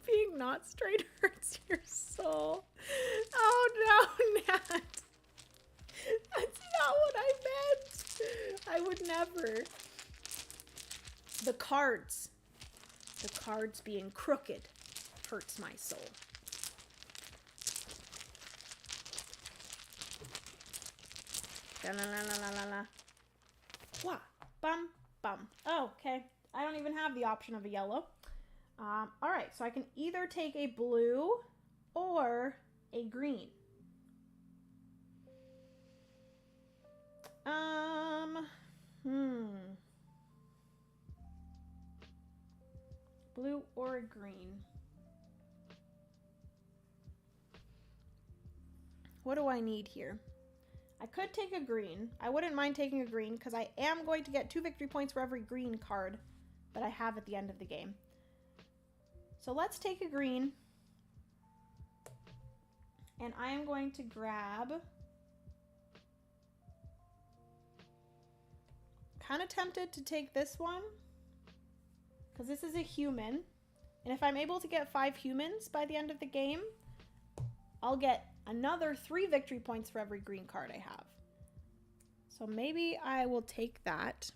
being not straight hurts your soul. Oh no, Nat. That's not what I meant. I would never. The cards being crooked hurts my soul. La la la la la la. Wah, bum, bum. Oh, okay. I don't even have the option of a yellow. All right, so I can either take a blue or a green. blue or a green? What do I need here? I could take a green. I wouldn't mind taking a green because I am going to get 2 victory points for every green card that I have at the end of the game. So let's take a green. And I am going to grab... Kind of tempted to take this one because this is a human. And if I'm able to get 5 humans by the end of the game, I'll get another 3 victory points for every green card I have. So maybe I will take that.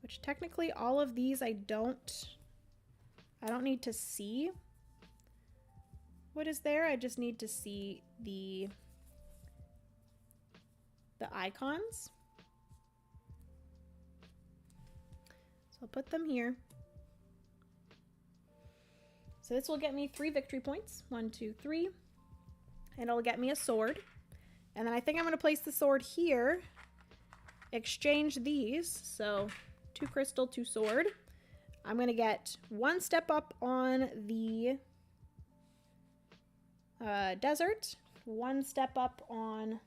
Which technically all of these I don't need to see what is there. I just need to see the icons. So I'll put them here. So this will get me 3 victory points. 1, 2, 3. And it'll get me a sword. And then I think I'm going to place the sword here. Exchange these. So 2 crystal, 2 sword. I'm going to get 1 step up on the desert. 1 step up on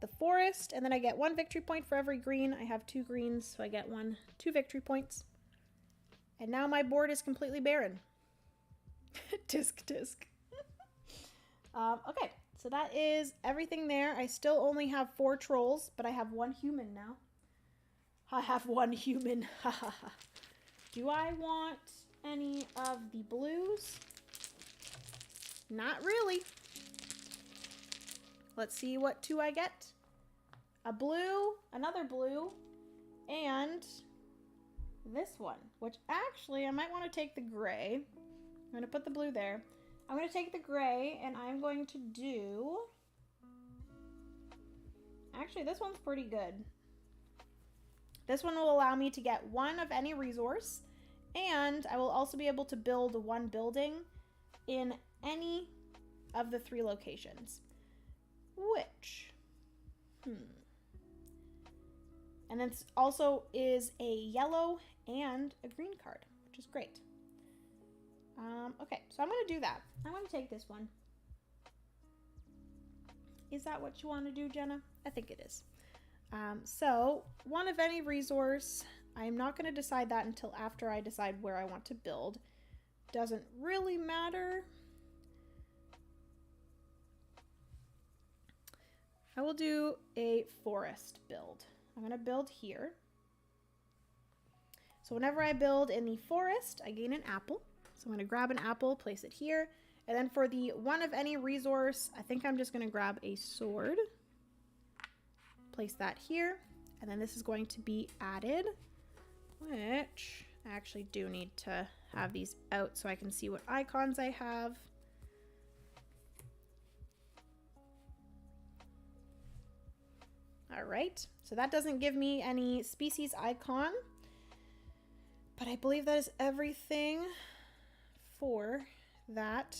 the forest. And then I get 1 victory point for every green. I have 2 greens, so I get 2 victory points. And now my board is completely barren. Tisk tisk. Okay, so that is everything there. I still only have 4 trolls, but I have 1 human now. I have 1 human. Do I want any of the blues? Not really. Let's see what 2 I get. A blue, another blue, and this one, which actually I might want to take the gray. I'm going to put the blue there. I'm going to take the gray and I'm going to do... Actually, this one's pretty good. This one will allow me to get 1 of any resource, and I will also be able to build 1 building in any of the 3 locations. Which... And then also is a yellow and a green card, which is great. Okay, so I'm going to do that. I'm going to take this one. Is that what you want to do, Jenna? I think it is. So 1 of any resource. I'm not going to decide that until after I decide where I want to build. Doesn't really matter. I will do a forest build. I'm going to build here. So whenever I build in the forest, I gain an apple. So I'm going to grab an apple, place it here. And then for the 1 of any resource, I think I'm just going to grab a sword. Place that here. And then this is going to be added, which I actually do need to have these out so I can see what icons I have. All right, so that doesn't give me any species icon, but I believe that is everything for that.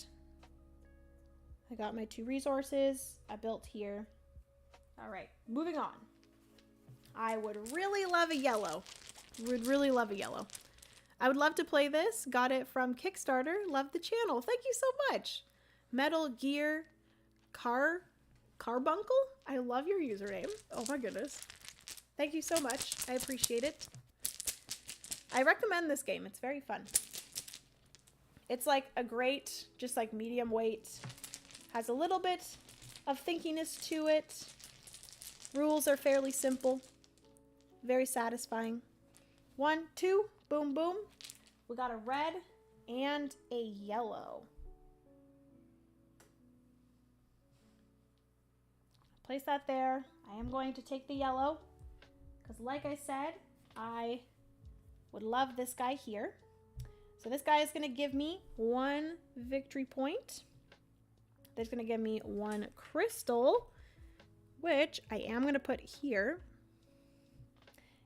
I got my 2 resources. I built here. All right, moving on. I would really love a yellow. Would really love a yellow. I would love to play this. Got it from Kickstarter. Love the channel. Thank you so much. Metal Gear Carbuncle? I love your username. Oh my goodness. Thank you so much. I appreciate it. I recommend this game. It's very fun. It's like a great, just like medium weight. Has a little bit of thinkiness to it. Rules are fairly simple. Very satisfying. 1, 2, boom, boom. We got a red and a yellow. Place that there. I am going to take the yellow because like I said, I would love this guy here. So this guy is going to give me 1 victory point. That's going to give me 1 crystal, which I am going to put here.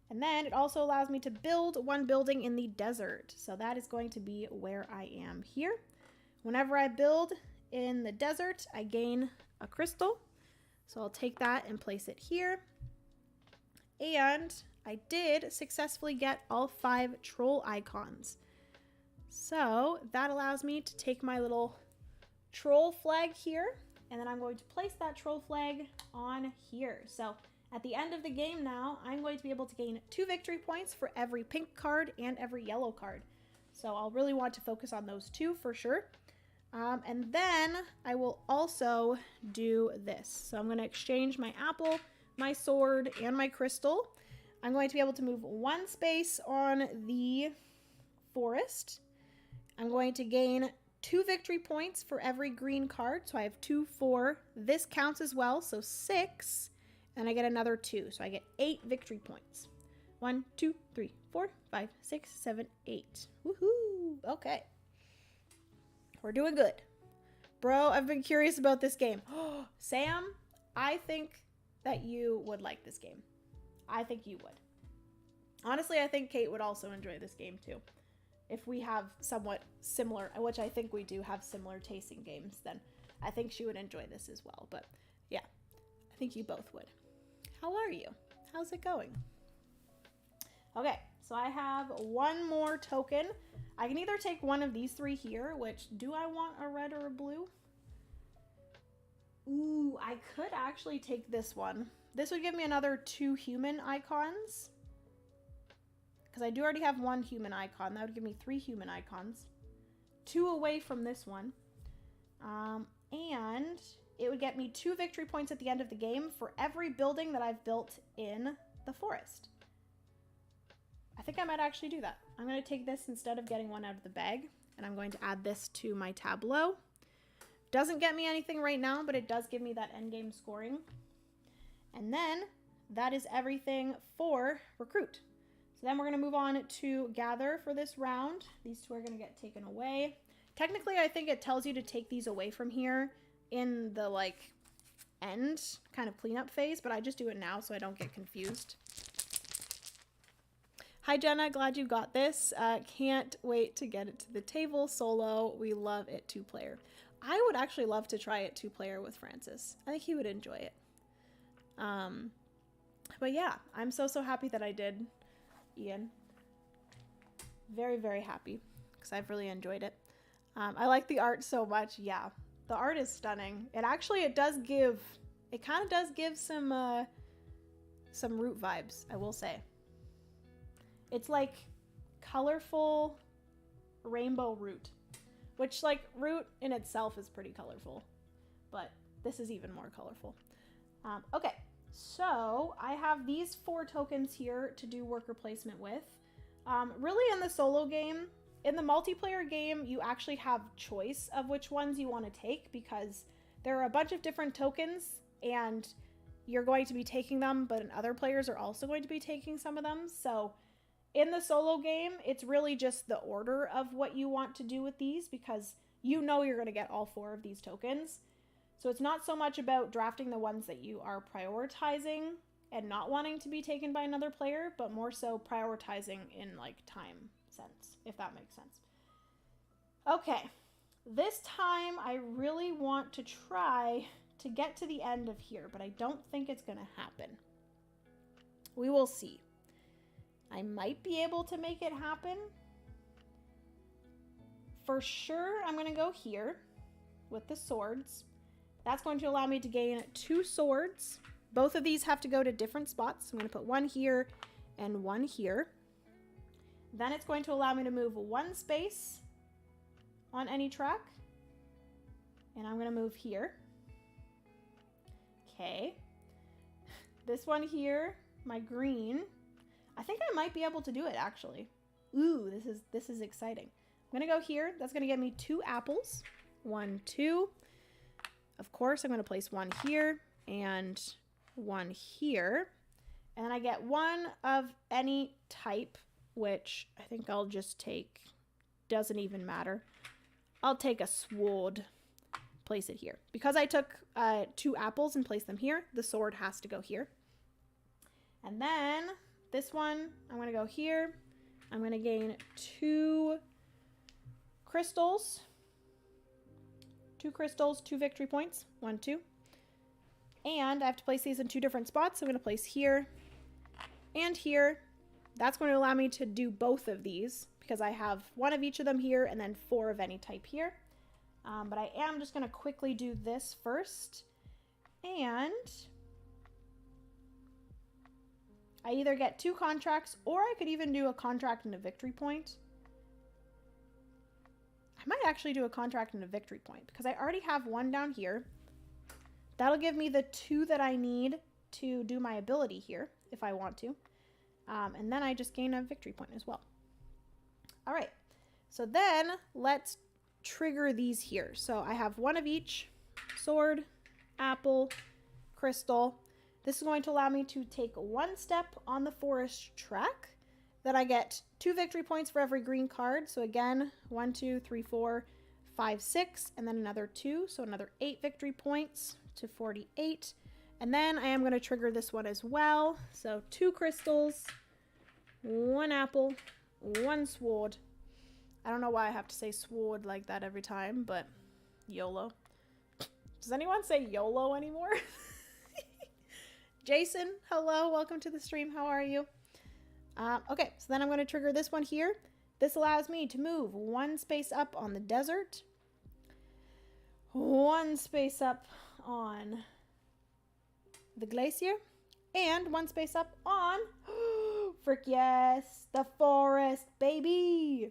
And then it also allows me to build 1 building in the desert. So that is going to be where I am here. Whenever I build in the desert, I gain a crystal. So I'll take that and place it here. And I did successfully get all 5 troll icons. So that allows me to take my little troll flag here, and then I'm going to place that troll flag on here. So at the end of the game now, I'm going to be able to gain 2 victory points for every pink card and every yellow card. So I'll really want to focus on those 2 for sure. And then I will also do this. So I'm going to exchange my apple, my sword, and my crystal. I'm going to be able to move 1 space on the forest. I'm going to gain 2 victory points for every green card. So I have 2, 4. This counts as well, so 6. And I get another 2, so I get 8 victory points. 1, 2, 3, 4, 5, 6, 7, 8. Woohoo! Okay. We're doing good. Bro, I've been curious about this game. Sam, I think that you would like this game. I think you would. Honestly, I think Kate would also enjoy this game too. If we have somewhat similar, which I think we do have similar tasting games, then I think she would enjoy this as well. But yeah, I think you both would. How are you? How's it going? Okay, so I have 1 more token. I can either take one of these 3 here, which, do I want a red or a blue? Ooh, I could actually take this one. This would give me another 2 human icons. Because I do already have 1 human icon. That would give me 3 human icons. 2 away from this one. And it would get me 2 victory points at the end of the game for every building that I've built in the forest. I think I might actually do that. I'm going to take this instead of getting one out of the bag, and I'm going to add this to my tableau. Doesn't get me anything right now, but it does give me that end game scoring. And then that is everything for recruit. So then we're going to move on to gather for this round. These 2 are going to get taken away. Technically, I think it tells you to take these away from here in the like end kind of cleanup phase, but I just do it now so I don't get confused. Hi Jenna, glad you got this. Can't wait to get it to the table solo. We love it 2-player. I would actually love to try it 2-player with Francis. I think he would enjoy it. But yeah, I'm so happy that I did, Ian. Very, very happy because I've really enjoyed it. I like the art so much. Yeah, the art is stunning. It kind of does give some Root vibes, I will say. It's like colorful rainbow Root, which like Root in itself is pretty colorful, but this is even more colorful. Okay, so I have these 4 tokens here to do worker placement with. Really in the solo game, in the multiplayer game, you actually have choice of which ones you want to take because there are a bunch of different tokens and you're going to be taking them, but other players are also going to be taking some of them. So in the solo game, it's really just the order of what you want to do with these because you know you're going to get all 4 of these tokens. So it's not so much about drafting the ones that you are prioritizing and not wanting to be taken by another player, but more so prioritizing in like time sense, if that makes sense. Okay, this time I really want to try to get to the end of here, but I don't think it's going to happen. We will see. I might be able to make it happen. For sure, I'm going to go here with the swords. That's going to allow me to gain 2 swords. Both of these have to go to different spots. I'm going to put 1 here and 1 here. Then it's going to allow me to move 1 space on any track. And I'm going to move here. Okay. This one here, my green. I think I might be able to do it actually. Ooh, this is exciting. I'm going to go here. That's going to get me 2 apples. 1, 2. Of course, I'm going to place 1 here and 1 here. And then I get 1 of any type, which I think I'll just take. Doesn't even matter. I'll take a sword. Place it here. Because I took 2 apples and placed them here, the sword has to go here. And then this one, I'm going to go here. I'm going to gain 2 crystals. 2 crystals, 2 victory points. 1, 2. And I have to place these in 2 different spots. So I'm going to place here And here, that's going to allow me to do both of these because I have one of each of them here and then 4 of any type here. But I am just going to quickly do this first. And I either get 2 contracts or I could even do a contract and a victory point. I might actually do a contract and a victory point because I already have 1 down here. That'll give me the 2 that I need to do my ability here if I want to. And then I just gain a victory point as well. All right, so then let's trigger these here. So I have 1 of each: sword, apple, crystal. This is going to allow me to take 1 step on the forest track. Then I get 2 victory points for every green card. So again, 1, 2, 3, 4, 5, 6, and then another 2. So another 8 victory points to 48. And then I am going to trigger this one as well. So 2 crystals, 1 apple, 1 sword. I don't know why I have to say sword like that every time, but YOLO. Does anyone say YOLO anymore? Jason, hello, welcome to the stream. How are you? Okay, so then I'm going to trigger this one here. This allows me to move 1 space up on the desert, 1 space up on the glacier, and 1 space up on, frick yes, the forest, baby.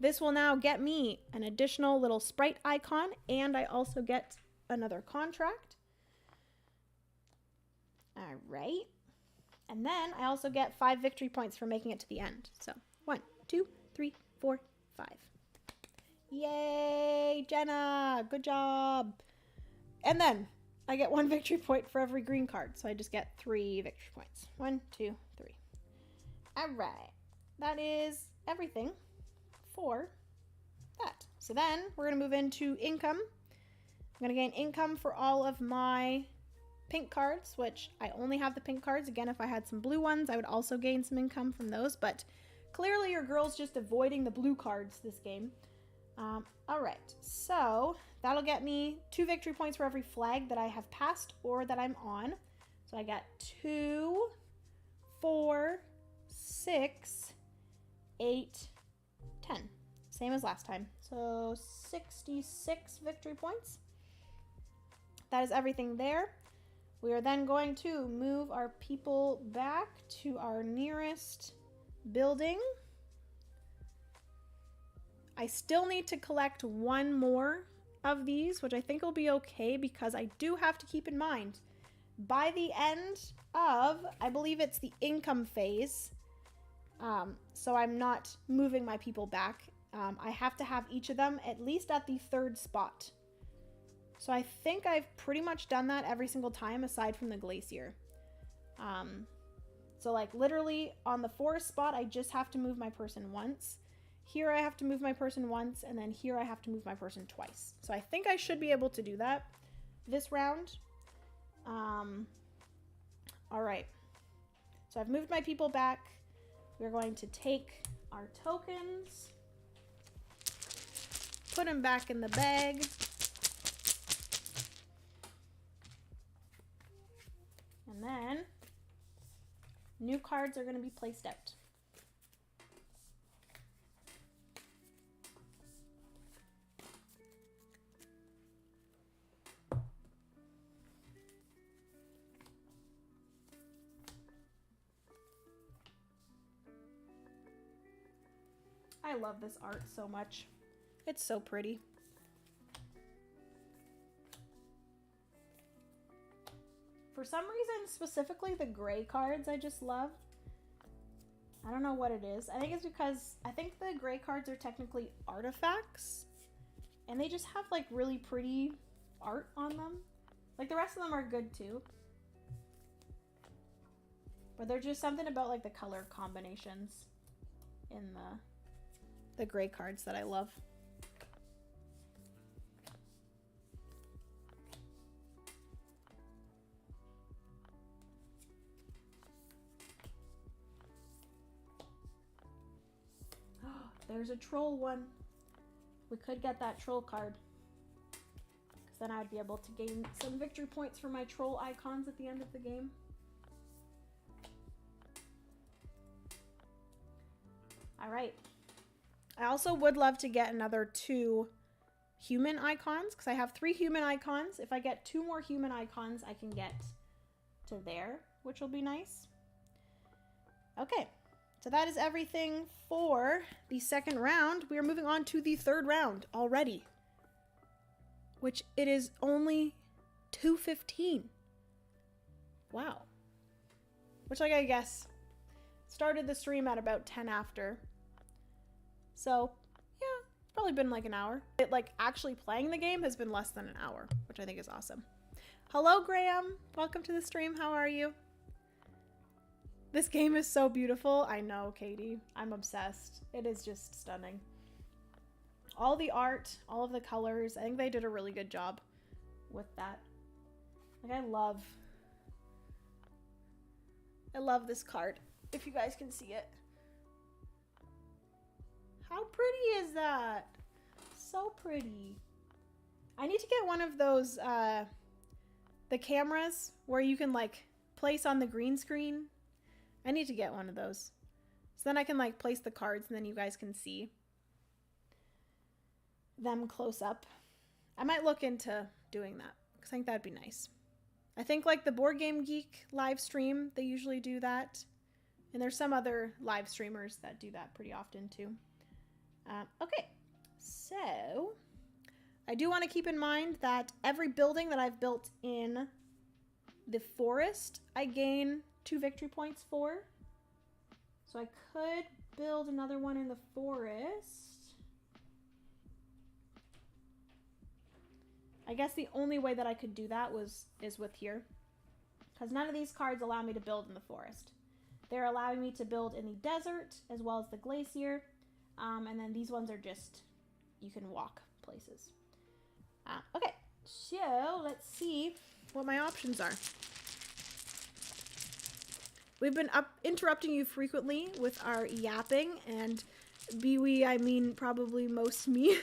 This will now get me an additional little sprite icon, and I also get another contract. All right. And then I also get 5 victory points for making it to the end. So 1, 2, 3, 4, 5. Yay, Jenna, good job. And then I get 1 victory point for every green card. So I just get 3 victory points. 1, 2, 3. All right. That is everything for that. So then we're going to move into income. I'm going to gain income for all of my pink cards, which I only have the pink cards. Again, if I had some blue ones, I would also gain some income from those, but clearly your girl's just avoiding the blue cards this game. All right, so that'll get me 2 victory points for every flag that I have passed or that I'm on. So I got 2, 4, 6, 8, 10. Same as last time. So 66 victory points. That is everything there. We are then going to move our people back to our nearest building. I still need to collect 1 more of these, which I think will be okay because I do have to keep in mind, by the end of, I believe it's the income phase, so I'm not moving my people back. I have to have each of them at least at the 3rd spot. So I think I've pretty much done that every single time aside from the glacier. So like literally on the 4th spot, I just have to move my person once. Here I have to move my person once, and then here I have to move my person twice. So I think I should be able to do that this round. All right. So I've moved my people back. We're going to take our tokens, put them back in the bag. And then new cards are going to be placed out. I love this art so much. It's so pretty. For some reason, specifically the gray cards I just love. I don't know what it is. I think it's because I think the gray cards are technically artifacts. And they just have like really pretty art on them. Like the rest of them are good too. But there's just something about like the color combinations in the gray cards that I love. There's a troll one. We could get that troll card. Because then I'd be able to gain some victory points for my troll icons at the end of the game. All right. I also would love to get another 2 human icons because I have 3 human icons. If I get 2 more human icons, I can get to there, which will be nice. Okay, so that is everything for the second round. We are moving on to the third round already, which it is only 2:15. Wow. Which, like, I guess started the stream at about 10 after. So, yeah, it's probably been like an hour. It, like, actually playing the game has been less than an hour, which I think is awesome. Hello, Graham. Welcome to the stream. How are you? This game is so beautiful. I know, Katie. I'm obsessed. It is just stunning. All the art, all of the colors. I think they did a really good job with that. Like, I love this card, if you guys can see it. How pretty is that? So pretty. I need to get one of those, the cameras where you can, like, place on the green screen. I need to get one of those. So then I can, like, place the cards and then you guys can see them close up. I might look into doing that because I think that'd be nice. I think, like, the Board Game Geek live stream, they usually do that. And there's some other live streamers that do that pretty often too. Okay, so I do want to keep in mind that every building that I've built in the forest, I gain 2 victory points for. So I could build another one in the forest. I guess the only way that I could do that is with here. Because none of these cards allow me to build in the forest. They're allowing me to build in the desert as well as the glacier. And then these ones are just, you can walk places. Okay, so let's see what my options are. We've been interrupting you frequently with our yapping, and we, I mean probably most me.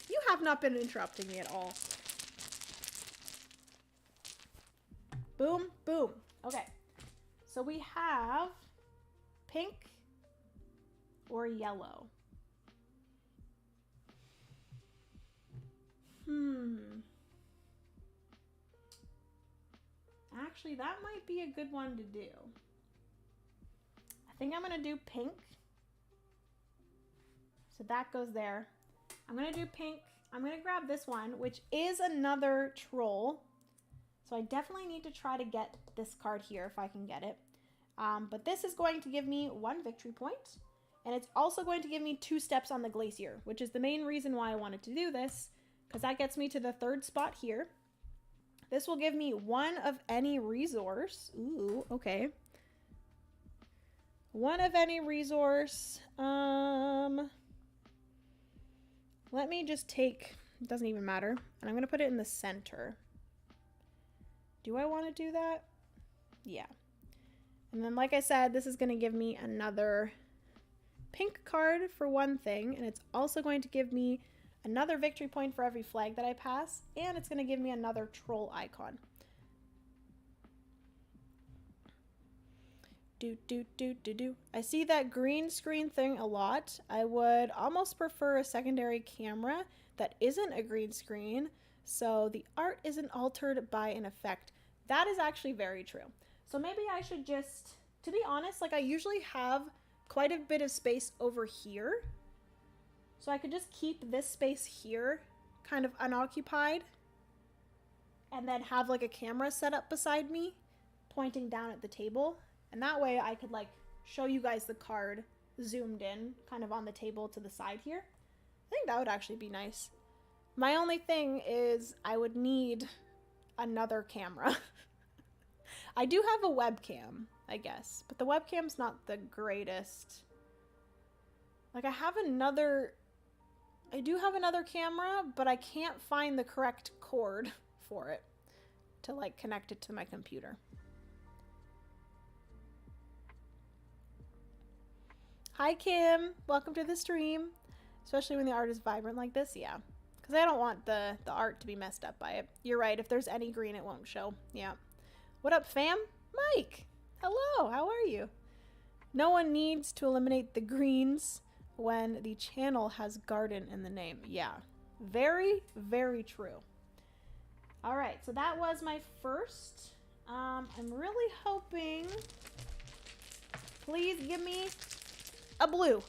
You have not been interrupting me at all. Boom, boom. Okay, so we have pink or yellow. Actually, that might be a good one to do. I think I'm gonna do pink. So that goes there. I'm gonna do pink. I'm gonna grab this one, which is another troll. So I definitely need to try to get this card here if I can get it. But this is going to give me 1 victory point. And it's also going to give me 2 steps on the glacier, which is the main reason why I wanted to do this, because that gets me to the 3rd spot here. This will give me 1 of any resource. Ooh, okay. 1 of any resource. Let me just take, it doesn't even matter, and I'm going to put it in the center. Do I want to do that? Yeah. And then, like I said, this is going to give me another pink card for 1 thing, and it's also going to give me another victory point for every flag that I pass, and it's going to give me another troll icon. I see that green screen thing a lot. I would almost prefer a secondary camera that isn't a green screen, so the art isn't altered by an effect. That is actually very true. So maybe I should just, to be honest, like I usually have quite a bit of space over here. So I could just keep this space here kind of unoccupied and then have like a camera set up beside me pointing down at the table. And that way I could like show you guys the card zoomed in kind of on the table to the side here. I think that would actually be nice. My only thing is I would need another camera. I do have a webcam, I guess, but the webcam's not the greatest. Like I do have another camera, but I can't find the correct cord for it to like connect it to my computer. Hi Kim, welcome to the stream. Especially when the art is vibrant like this, yeah. Because I don't want the art to be messed up by it. You're right, if there's any green it won't show, yeah. What up fam? Mike! Hello, how are you? No one needs to eliminate the greens when the channel has garden in the name. Yeah, very, very true. All right, so that was my first. I'm really hoping, please give me a blue.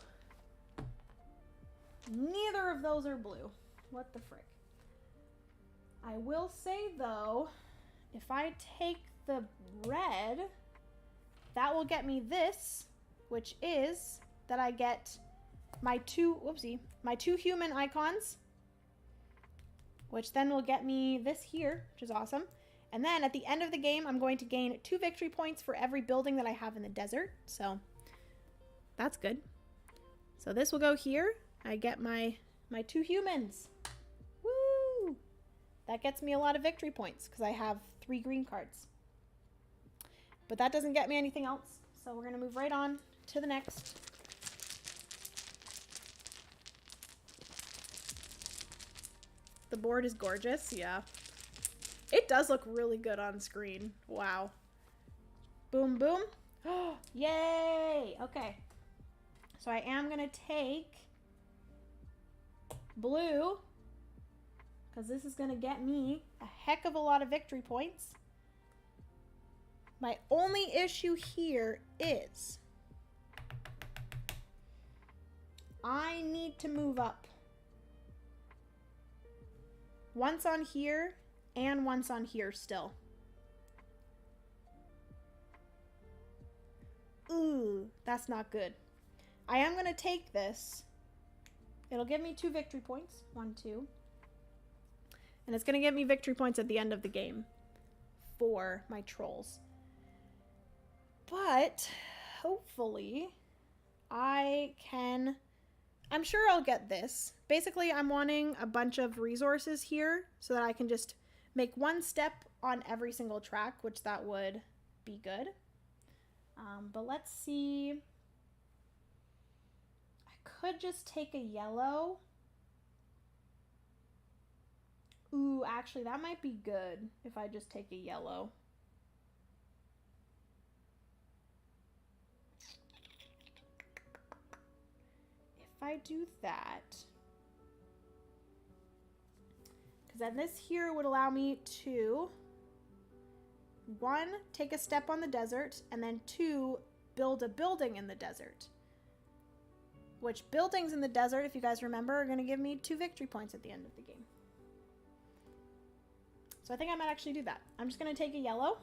Neither of those are blue. What the frick? I will say though, if I take the red, that will get me this, which is that I get my two human icons, which then will get me this here, which is awesome. And then at the end of the game, I'm going to gain 2 victory points for every building that I have in the desert. So that's good. So this will go here. I get my 2 humans. Woo! That gets me a lot of victory points because I have 3 green cards. But that doesn't get me anything else. So we're going to move right on to the next. The board is gorgeous, yeah. It does look really good on screen. Wow. Boom, boom. Oh, yay! Okay. So I am going to take blue because this is going to get me a heck of a lot of victory points. My only issue here is I need to move up. Once on here and once on here still. Ooh, that's not good. I am going to take this. It'll give me 2 victory points. 1, 2. And it's going to give me victory points at the end of the game for my trolls. But hopefully I can... I'm sure I'll get this. Basically, I'm wanting a bunch of resources here so that I can just make 1 step on every single track, which that would be good. But let's see. I could just take a yellow. Ooh, actually, that might be good if I just take a yellow. If I do that, because then this here would allow me to 1, take a step on the desert, and then 2, build a building in the desert. Which buildings in the desert, if you guys remember, are going to give me 2 victory points at the end of the game. So I think I might actually do that. I'm just going to take a yellow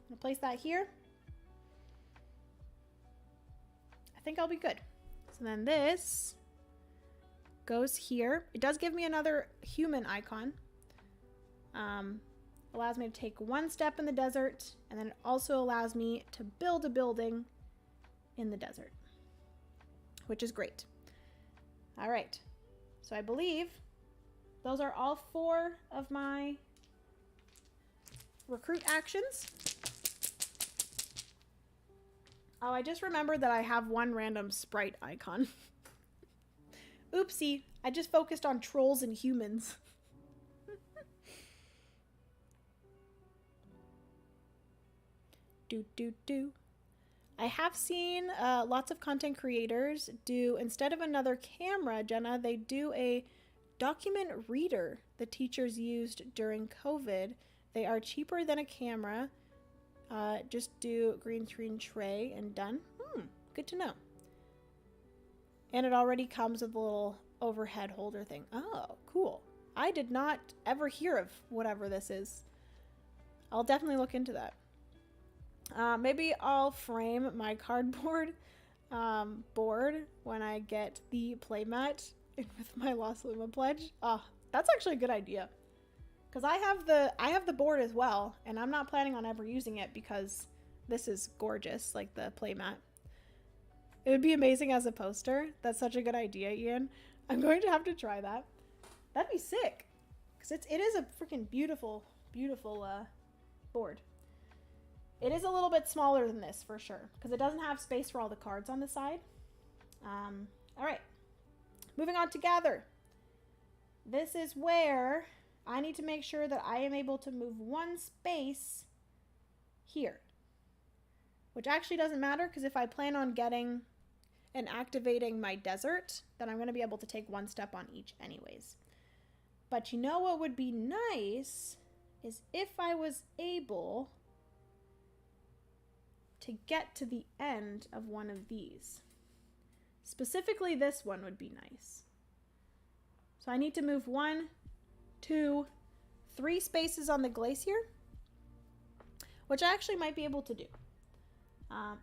and place that here. I think I'll be good. So then this goes here. It does give me another human icon. Allows me to take 1 step in the desert, and then it also allows me to build a building in the desert, which is great. All right, so I believe those are all 4 of my recruit actions. Oh, I just remembered that I have 1 random sprite icon. Oopsie, I just focused on trolls and humans. Do. I have seen lots of content creators do, instead of another camera, Jenna, they do a document reader the teachers used during COVID. They are cheaper than a camera. Just do green screen tray and done. Good to know. And it already comes with a little overhead holder thing. Oh, cool. I did not ever hear of whatever this is. I'll definitely look into that. Maybe I'll frame my cardboard board when I get the playmat with my Lost Luma pledge. That's actually a good idea. Because I have the board as well, and I'm not planning on ever using it because this is gorgeous, like the playmat. It would be amazing as a poster. That's such a good idea, Ian. I'm going to have to try that. That'd be sick. Because it is a freaking beautiful, beautiful board. It is a little bit smaller than this for sure, because it doesn't have space for all the cards on the side. All right, moving on to gather. This is where I need to make sure that I am able to move 1 space here, which actually doesn't matter because if I plan on getting and activating my desert, then I'm going to be able to take one step on each anyways. But you know what would be nice is if I was able to get to the end of one of these. Specifically, this one would be nice. So I need to move 1, 2, 3 spaces on the glacier, which I actually might be able to do.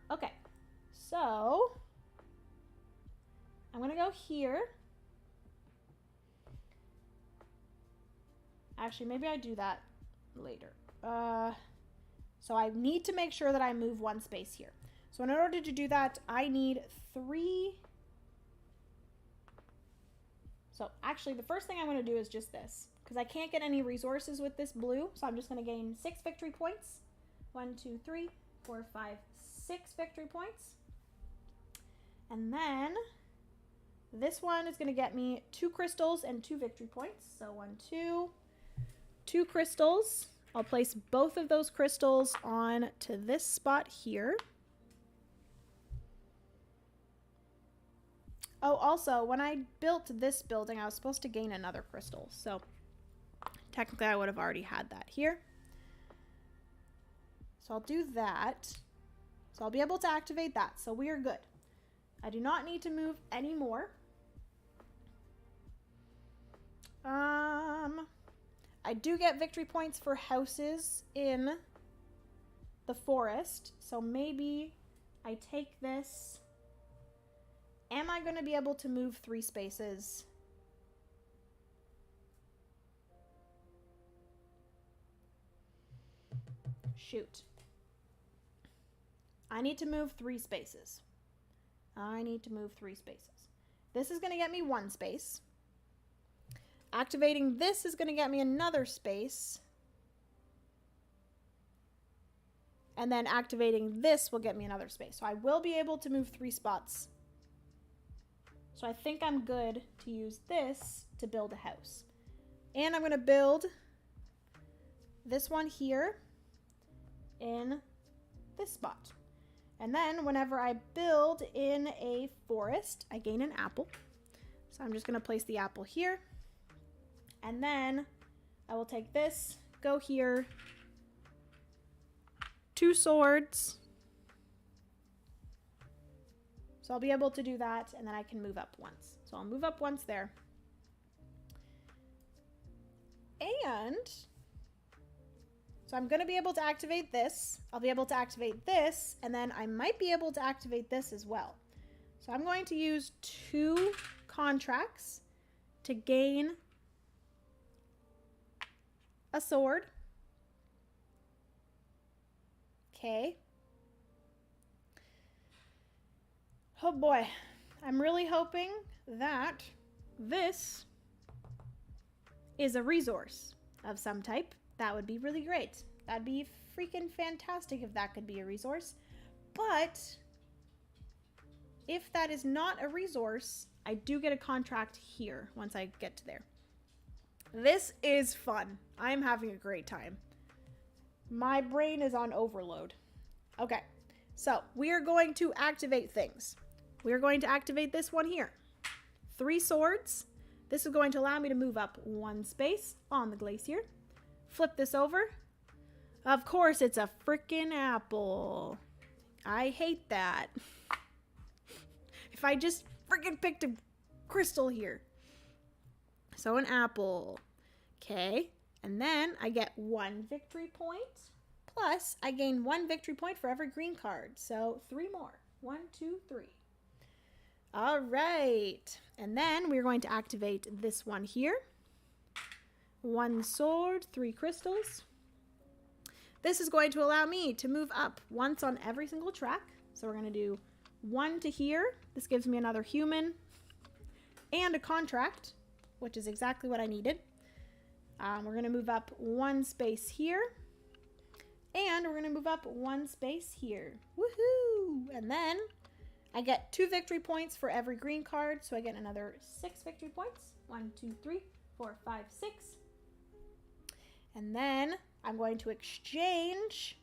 Okay, so I'm gonna go here. Actually, maybe I do that later. So I need to make sure that I move 1 space here. So in order to do that, I need 3. So actually, the first thing I'm going to do is just this, because I can't get any resources with this blue. So I'm just going to gain 6 victory points. 1, 2, 3, 4, 5, 6 victory points. And then this one is going to get me 2 crystals and 2 victory points. So 1, 2, 2 crystals. I'll place both of those crystals on to this spot here. Oh, also, when I built this building, I was supposed to gain another crystal. So technically, I would have already had that here. So I'll do that. So I'll be able to activate that. So we are good. I do not need to move any more. I do get victory points for houses in the forest. So maybe I take this. Am I going to be able to move 3 spaces? Shoot. I need to move 3 spaces. I need to move 3 spaces. This is going to get me 1 space. Activating this is going to get me another space. And then activating this will get me another space. So I will be able to move 3 spots. So I think I'm good to use this to build a house. And I'm going to build this one here in this spot. And then whenever I build in a forest, I gain an apple. So I'm just going to place the apple here. And then I will take this, go here, 2 swords. So I'll be able to do that, and then I can move up once. So I'll move up once there. And so I'm going to be able to activate this. I'll be able to activate this, and then I might be able to activate this as well. So I'm going to use 2 contracts to gain a sword. Okay. Oh boy. I'm really hoping that this is a resource of some type. That would be really great. That'd be freaking fantastic if that could be a resource. But if that is not a resource, I do get a contract here once I get to there. This is fun. I'm having a great time. My brain is on overload. Okay, so we are going to activate things. We are going to activate this one here. 3 swords. This is going to allow me to move up 1 space on the glacier. Flip this over. Of course, it's a freaking apple. I hate that. If I just freaking picked a crystal here. So an apple. Okay. And then I get 1 victory point. Plus, I gain 1 victory point for every green card. So 3 more. 1, 2, 3. All right. And then we're going to activate this one here. 1 sword, 3 crystals. This is going to allow me to move up once on every single track. So we're going to do 1 to here. This gives me another human and a contract, which is exactly what I needed. We're going to move up 1 space here. And we're going to move up 1 space here. Woohoo! And then I get 2 victory points for every green card. So I get another 6 victory points. 1, 2, 3, 4, 5, 6. And then I'm going to exchange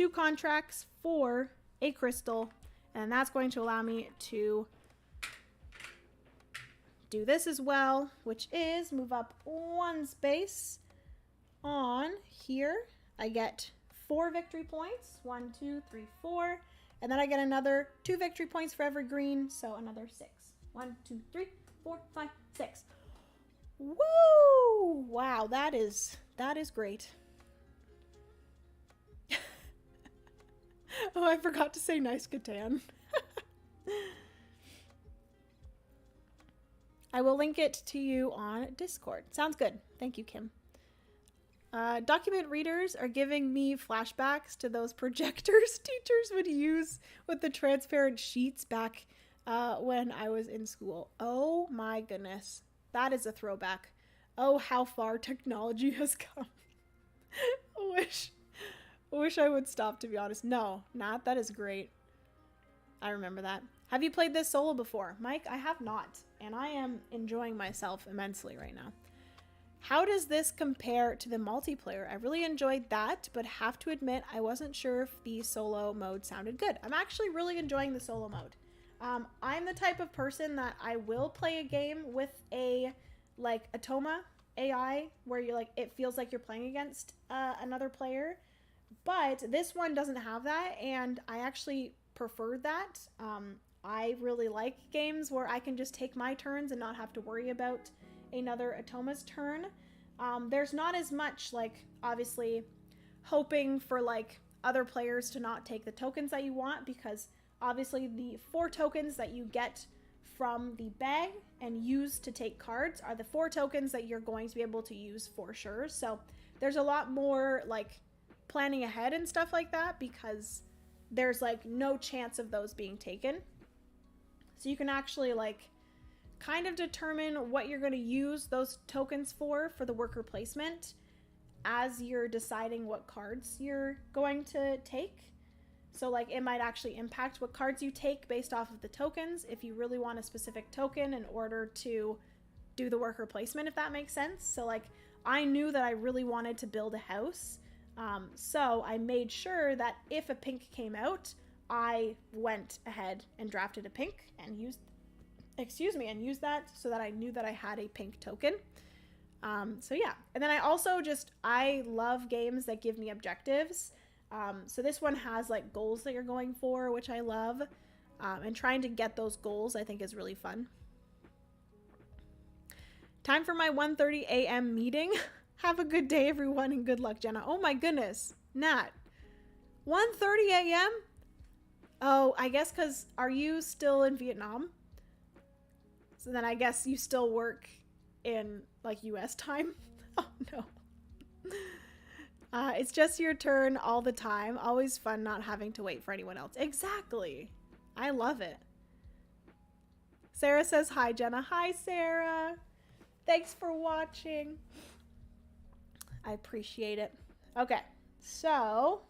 2 contracts for a crystal, and that's going to allow me to do this as well, which is move up 1 space on here. I get 4 victory points. 1, 2, 3, 4. And then I get another 2 victory points for every green, so another 6. 1, 2, 3, 4, 5, 6. Woo! Wow, that is great. Oh, I forgot to say nice Catan. I will link it to you on Discord. Sounds good. Thank you, Kim. Document readers are giving me flashbacks to those projectors teachers would use with the transparent sheets back when I was in school. Oh my goodness. That is a throwback. Oh, how far technology has come. I wish I would stop, to be honest. No, not. That is great. I remember that. Have you played this solo before? Mike, I have not, and I am enjoying myself immensely right now. How does this compare to the multiplayer? I really enjoyed that, but have to admit I wasn't sure if the solo mode sounded good. I'm actually really enjoying the solo mode. I'm the type of person that I will play a game with a like Atoma AI where you're like it feels like you're playing against another player, but this one doesn't have that, and I actually prefer that. I really like games where I can just take my turns and not have to worry about another Atoma's turn. There's not as much like obviously hoping for like other players to not take the tokens that you want, because obviously the 4 tokens that you get from the bag and use to take cards are the 4 tokens that you're going to be able to use for sure. So there's a lot more like planning ahead and stuff like that, because there's like no chance of those being taken. So you can actually like kind of determine what you're going to use those tokens for the worker placement as you're deciding what cards you're going to take. So like it might actually impact what cards you take based off of the tokens if you really want a specific token in order to do the worker placement, if that makes sense. So like I knew that I really wanted to build a house. So I made sure that if a pink came out, I went ahead and drafted a pink and used that so that I knew that I had a pink token. So yeah. And then I love games that give me objectives. So this one has like goals that you're going for, which I love. And trying to get those goals I think is really fun. Time for my 1:30 a.m. meeting. Have a good day, everyone, and good luck, Jenna. Oh my goodness, Nat. 1:30 a.m.? Oh, I guess because are you still in Vietnam? So then I guess you still work in like US time. Oh no. It's just your turn all the time. Always fun not having to wait for anyone else. Exactly. I love it. Sarah says hi, Jenna. Hi, Sarah. Thanks for watching. I appreciate it. Okay, so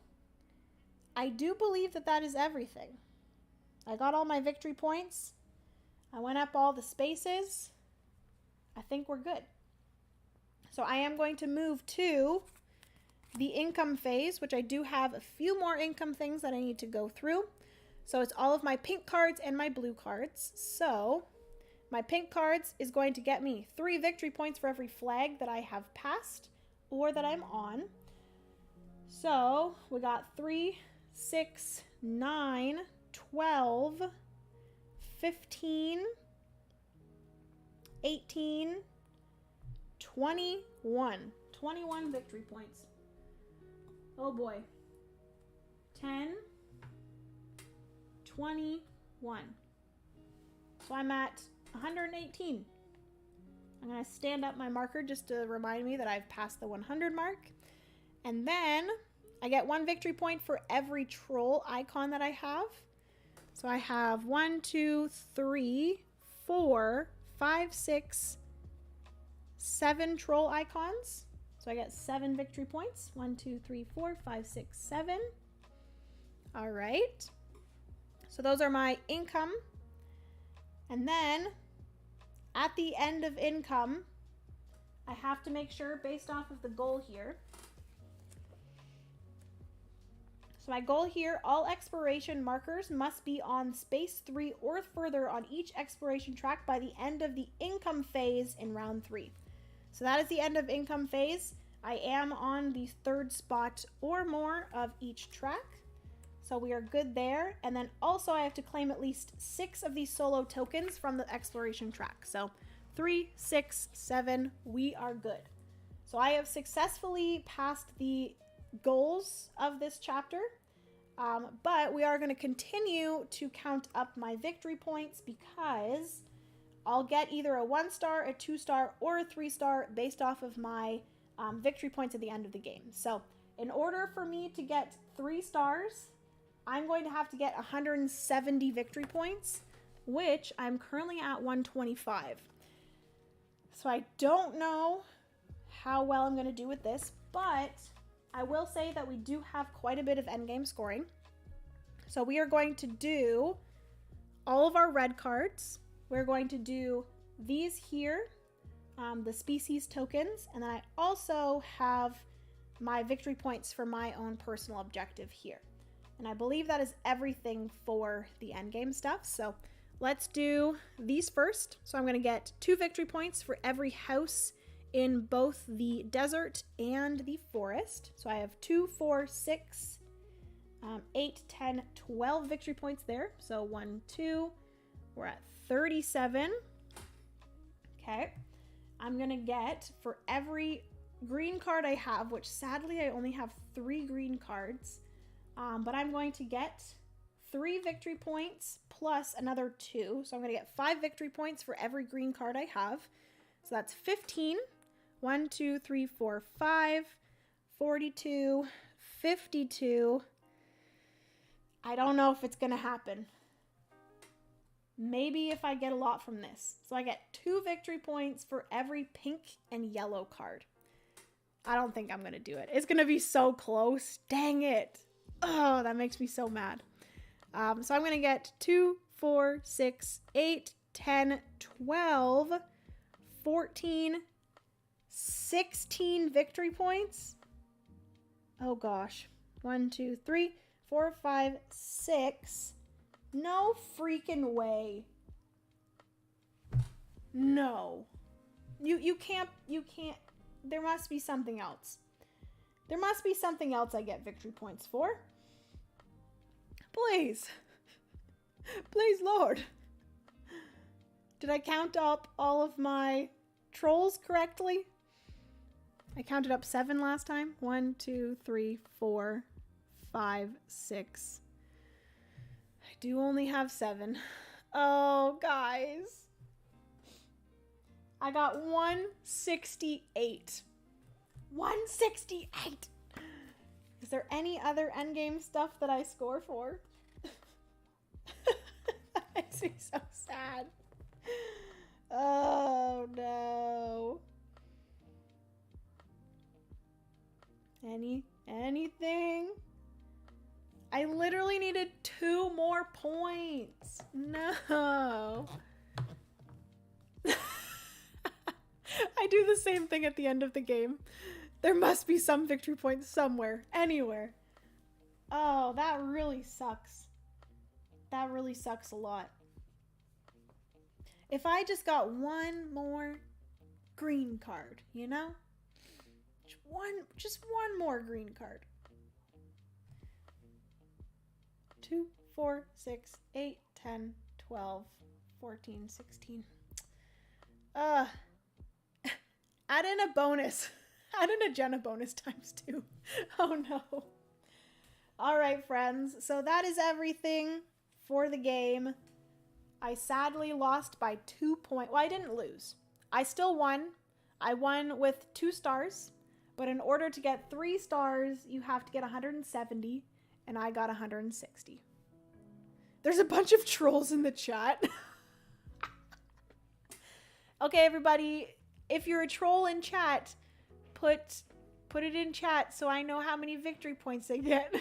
I do believe that that is everything. I got all my victory points. I went up all the spaces. I think we're good. So I am going to move to the income phase, which I do have a few more income things that I need to go through. So it's all of my pink cards and my blue cards. So my pink cards is going to get me 3 victory points for every flag that I have passed or that I'm on. So we got 3, 6, 9, 12, 15, 18, 21. 21 victory points. Oh boy. 10, 21. So I'm at 118. I'm going to stand up my marker just to remind me that I've passed the 100 mark. And then I get 1 victory point for every troll icon that I have. So I have 1, 2, 3, 4, 5, 6, 7 troll icons. So I get 7 victory points. 1, 2, 3, 4, 5, 6, 7. All right. So those are my income. And then at the end of income, I have to make sure based off of the goal here. So my goal here, all exploration markers must be on space 3 or further on each exploration track by the end of the income phase in round 3. So that is the end of income phase. I am on the 3rd spot or more of each track. So we are good there. And then also I have to claim at least 6 of these solo tokens from the exploration track. So 3, 6, 7, we are good. So I have successfully passed the goals of this chapter, but we are going to continue to count up my victory points because I'll get either a 1-star, a 2-star, or a 3-star based off of my victory points at the end of the game. So in order for me to get 3 stars, I'm going to have to get 170 victory points, which I'm currently at 125. So I don't know how well I'm going to do with this, but I will say that we do have quite a bit of endgame scoring. So we are going to do all of our red cards. We're going to do these here, the species tokens, and then I also have my victory points for my own personal objective here. And I believe that is everything for the endgame stuff. So let's do these first. So I'm going to get 2 victory points for every house in both the desert and the forest. So I have 2, 4, 6, 8, 10, 12 victory points there. So 1, 2, we're at 37. Okay. I'm gonna get for every green card I have, which sadly I only have 3 green cards, but I'm going to get 3 victory points plus another 2. So I'm gonna get 5 victory points for every green card I have. So that's 15. 1, 2, 3, 4, 5, 42, 52. I don't know if it's going to happen. Maybe if I get a lot from this. So I get 2 victory points for every pink and yellow card. I don't think I'm going to do it. It's going to be so close. Dang it. Oh, that makes me so mad. So I'm going to get 2, 4, 6, 8, 10, 12, 14, 16 victory points. Oh gosh. 1, 2, 3, 4, 5, 6. No freaking way. No. You can't. There must be something else. There must be something else I get victory points for. Please. Please, Lord. Did I count up all of my trolls correctly? I counted up 7 last time. 1, 2, 3, 4, 5, 6. I do only have 7. Oh, guys. I got 168. 168! Is there any other endgame stuff that I score for? That makes me so sad. Oh, no. Anything? I literally needed 2 more points. No. I do the same thing at the end of the game. There must be some victory points somewhere, anywhere. Oh, that really sucks. That really sucks a lot. If I just got 1 more green card, you know? Just one more green card. 2, 4, 6, 8, 10, 12, 14, 16. Add in a bonus. Add in a Jenna bonus times 2. Oh no. Alright, friends. So that is everything for the game. I sadly lost by 2 points. Well, I didn't lose. I still won. I won with 2 stars. But in order to get 3 stars, you have to get 170. And I got 160. There's a bunch of trolls in the chat. Okay, everybody. If you're a troll in chat, put it in chat so I know how many victory points I get.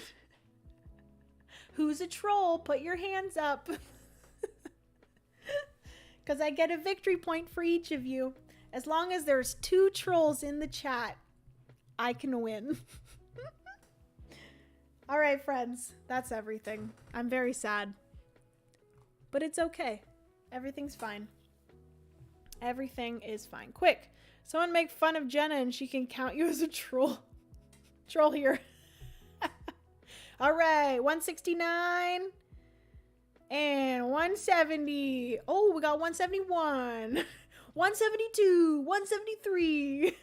Who's a troll? Put your hands up. Because I get a victory point for each of you. As long as there's 2 trolls in the chat, I can win. All right, friends. That's everything. I'm very sad. But it's okay. Everything's fine. Everything is fine. Quick. Someone make fun of Jenna and she can count you as a troll. Troll here. All right. 169. And 170. Oh, we got 171. 172. 173.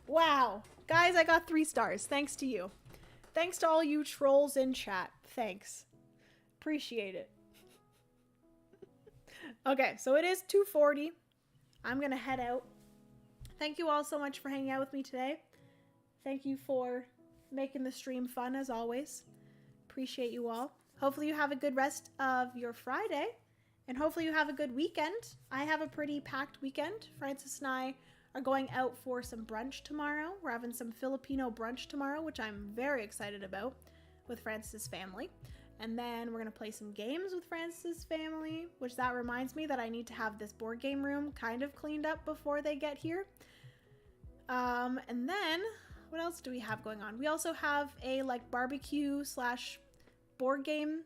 Wow. Guys, I got 3 stars. Thanks to you. Thanks to all you trolls in chat. Thanks. Appreciate it. Okay, so it is 2:40. I'm going to head out. Thank you all so much for hanging out with me today. Thank you for making the stream fun as always. Appreciate you all. Hopefully you have a good rest of your Friday. And hopefully you have a good weekend. I have a pretty packed weekend. Francis and I are going out for some brunch tomorrow. We're having some Filipino brunch tomorrow, which I'm very excited about with Francis' family. And then we're going to play some games with Francis' family, which that reminds me that I need to have this board game room kind of cleaned up before they get here. And then what else do we have going on? We also have a like barbecue / board game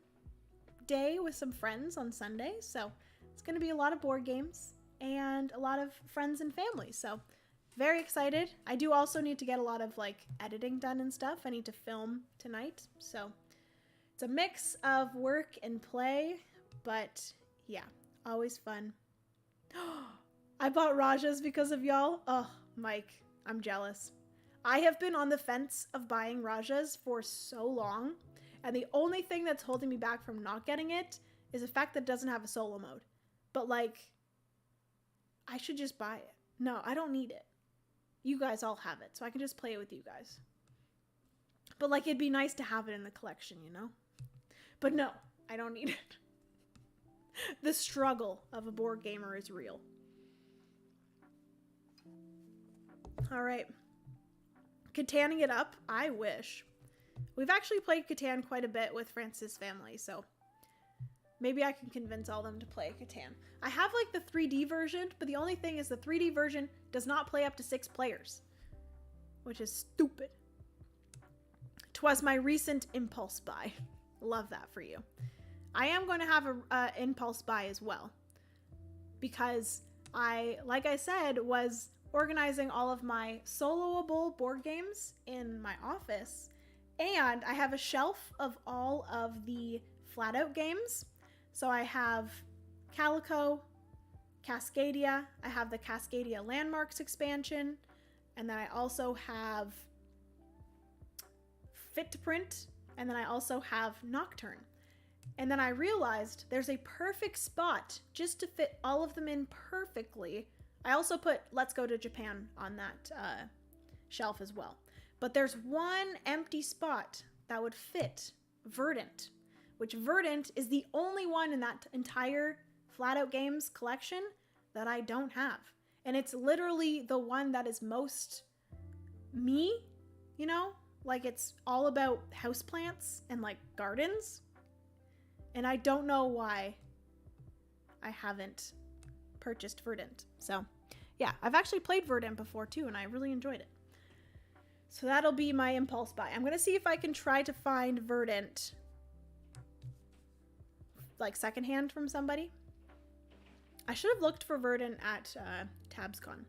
day with some friends on Sunday. So it's going to be a lot of board games and a lot of friends and family. So very excited. I do also need to get a lot of like editing done and stuff. I need to film tonight. So it's a mix of work and play, but yeah, always fun. I bought Rajas because of y'all. Oh, Mike, I'm jealous. I have been on the fence of buying Rajas for so long, and the only thing that's holding me back from not getting it is the fact that it doesn't have a solo mode. But like, I should just buy it. No, I don't need it. You guys all have it, so I can just play it with you guys. But like, it'd be nice to have it in the collection, you know? But no, I don't need it. The struggle of a board gamer is real. All right. Cataning it up? I wish. We've actually played Catan quite a bit with Francis' family, so maybe I can convince all of them to play Catan. I have like the 3D version, but the only thing is the 3D version does not play up to 6 players, which is stupid. 'Twas my recent impulse buy. Love that for you. I am going to have a impulse buy as well, because I, like I said, was organizing all of my soloable board games in my office, and I have a shelf of all of the flat out games. So I have Calico, Cascadia, I have the Cascadia Landmarks expansion, and then I also have Fit to Print, and then I also have Nocturne. And then I realized there's a perfect spot just to fit all of them in perfectly. I also put Let's Go to Japan on that shelf as well. But there's one empty spot that would fit Verdant, which Verdant is the only one in that entire Flat Out Games collection that I don't have. And it's literally the one that is most me, you know? Like, it's all about houseplants and like gardens. And I don't know why I haven't purchased Verdant. So yeah, I've actually played Verdant before too, and I really enjoyed it. So that'll be my impulse buy. I'm gonna see if I can try to find Verdant like secondhand from somebody. I should have looked for Verdant at TabsCon.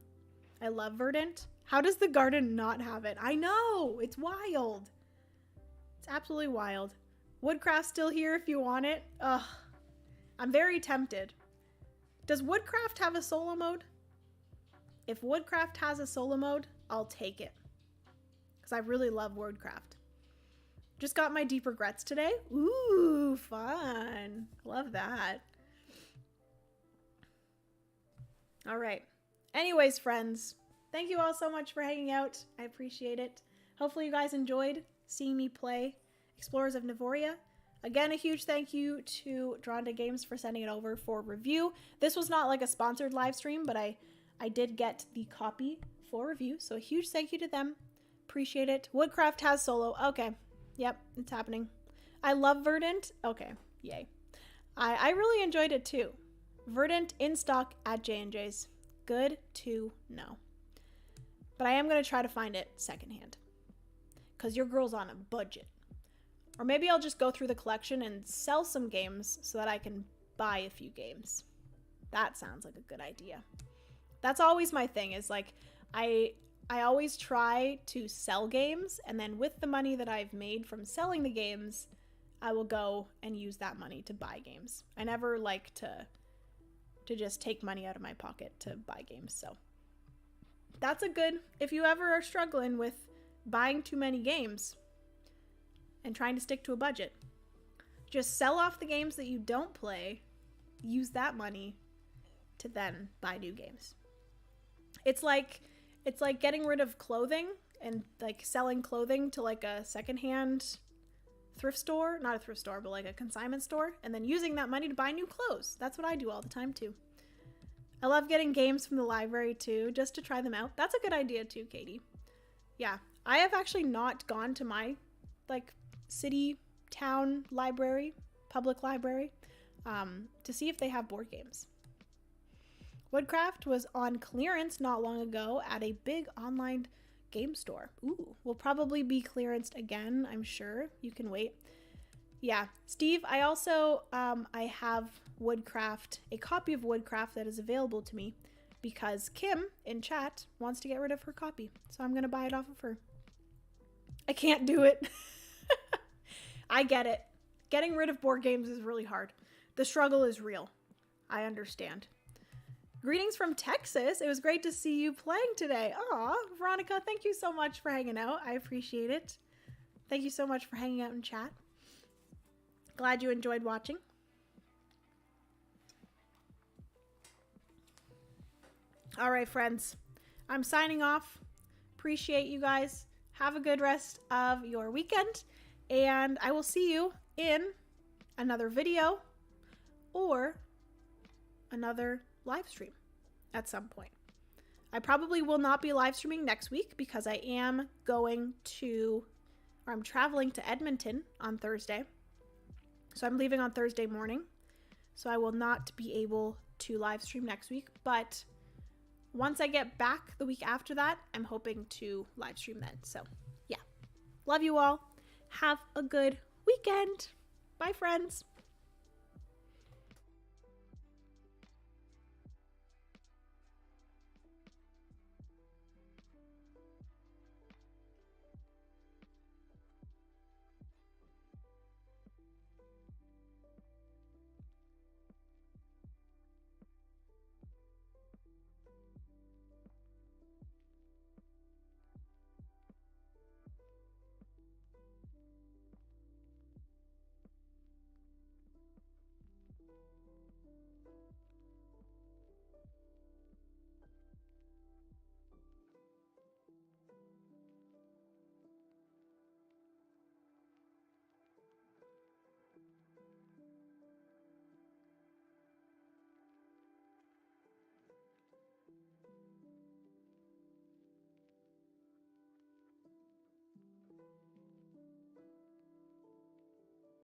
I love Verdant. How does the garden not have it? I know! It's wild. It's absolutely wild. Woodcraft's still here if you want it. Ugh. I'm very tempted. Does Woodcraft have a solo mode? If Woodcraft has a solo mode, I'll take it. Because I really love Woodcraft. Just got my Deep Regrets today. Ooh, fun. Love that. All right. Anyways, friends, thank you all so much for hanging out. I appreciate it. Hopefully you guys enjoyed seeing me play Explorers of Navoria. Again, a huge thank you to Dranda Games for sending it over for review. This was not like a sponsored live stream, but I did get the copy for review. So a huge thank you to them. Appreciate it. Woodcraft has solo. Okay. Yep, it's happening. I love Verdant. Okay. Yay. I really enjoyed it too. Verdant in stock at J&J's. Good to know. But I am going to try to find it secondhand. Because your girl's on a budget. Or maybe I'll just go through the collection and sell some games so that I can buy a few games. That sounds like a good idea. That's always my thing, is like I always try to sell games, and then with the money that I've made from selling the games, I will go and use that money to buy games. I never like to just take money out of my pocket to buy games. So that's a good, if you ever are struggling with buying too many games and trying to stick to a budget, just sell off the games that you don't play, use that money to then buy new games. It's like getting rid of clothing and like selling clothing to like a secondhand thrift store, not a thrift store, but like a consignment store, and then using that money to buy new clothes. That's what I do all the time too. I love getting games from the library too, just to try them out. That's a good idea too, Katie. Yeah, I have actually not gone to my like city, town library, public library, to see if they have board games. Woodcraft was on clearance not long ago at a big online game store. Ooh, will probably be clearanced again, I'm sure. You can wait. Yeah, Steve, I also, I have Woodcraft, a copy of Woodcraft that is available to me because Kim in chat wants to get rid of her copy. So I'm going to buy it off of her. I can't do it. I get it. Getting rid of board games is really hard. The struggle is real. I understand. Greetings from Texas. It was great to see you playing today. Aw, Veronica, thank you so much for hanging out. I appreciate it. Thank you so much for hanging out in chat. Glad you enjoyed watching. All right, friends. I'm signing off. Appreciate you guys. Have a good rest of your weekend. And I will see you in another video or another live stream at some point. I probably will not be live streaming next week because I am going to, or I'm traveling to Edmonton on Thursday. So I'm leaving on Thursday morning. So I will not be able to live stream next week. But once I get back the week after that, I'm hoping to live stream then. So yeah, love you all. Have a good weekend. Bye, friends.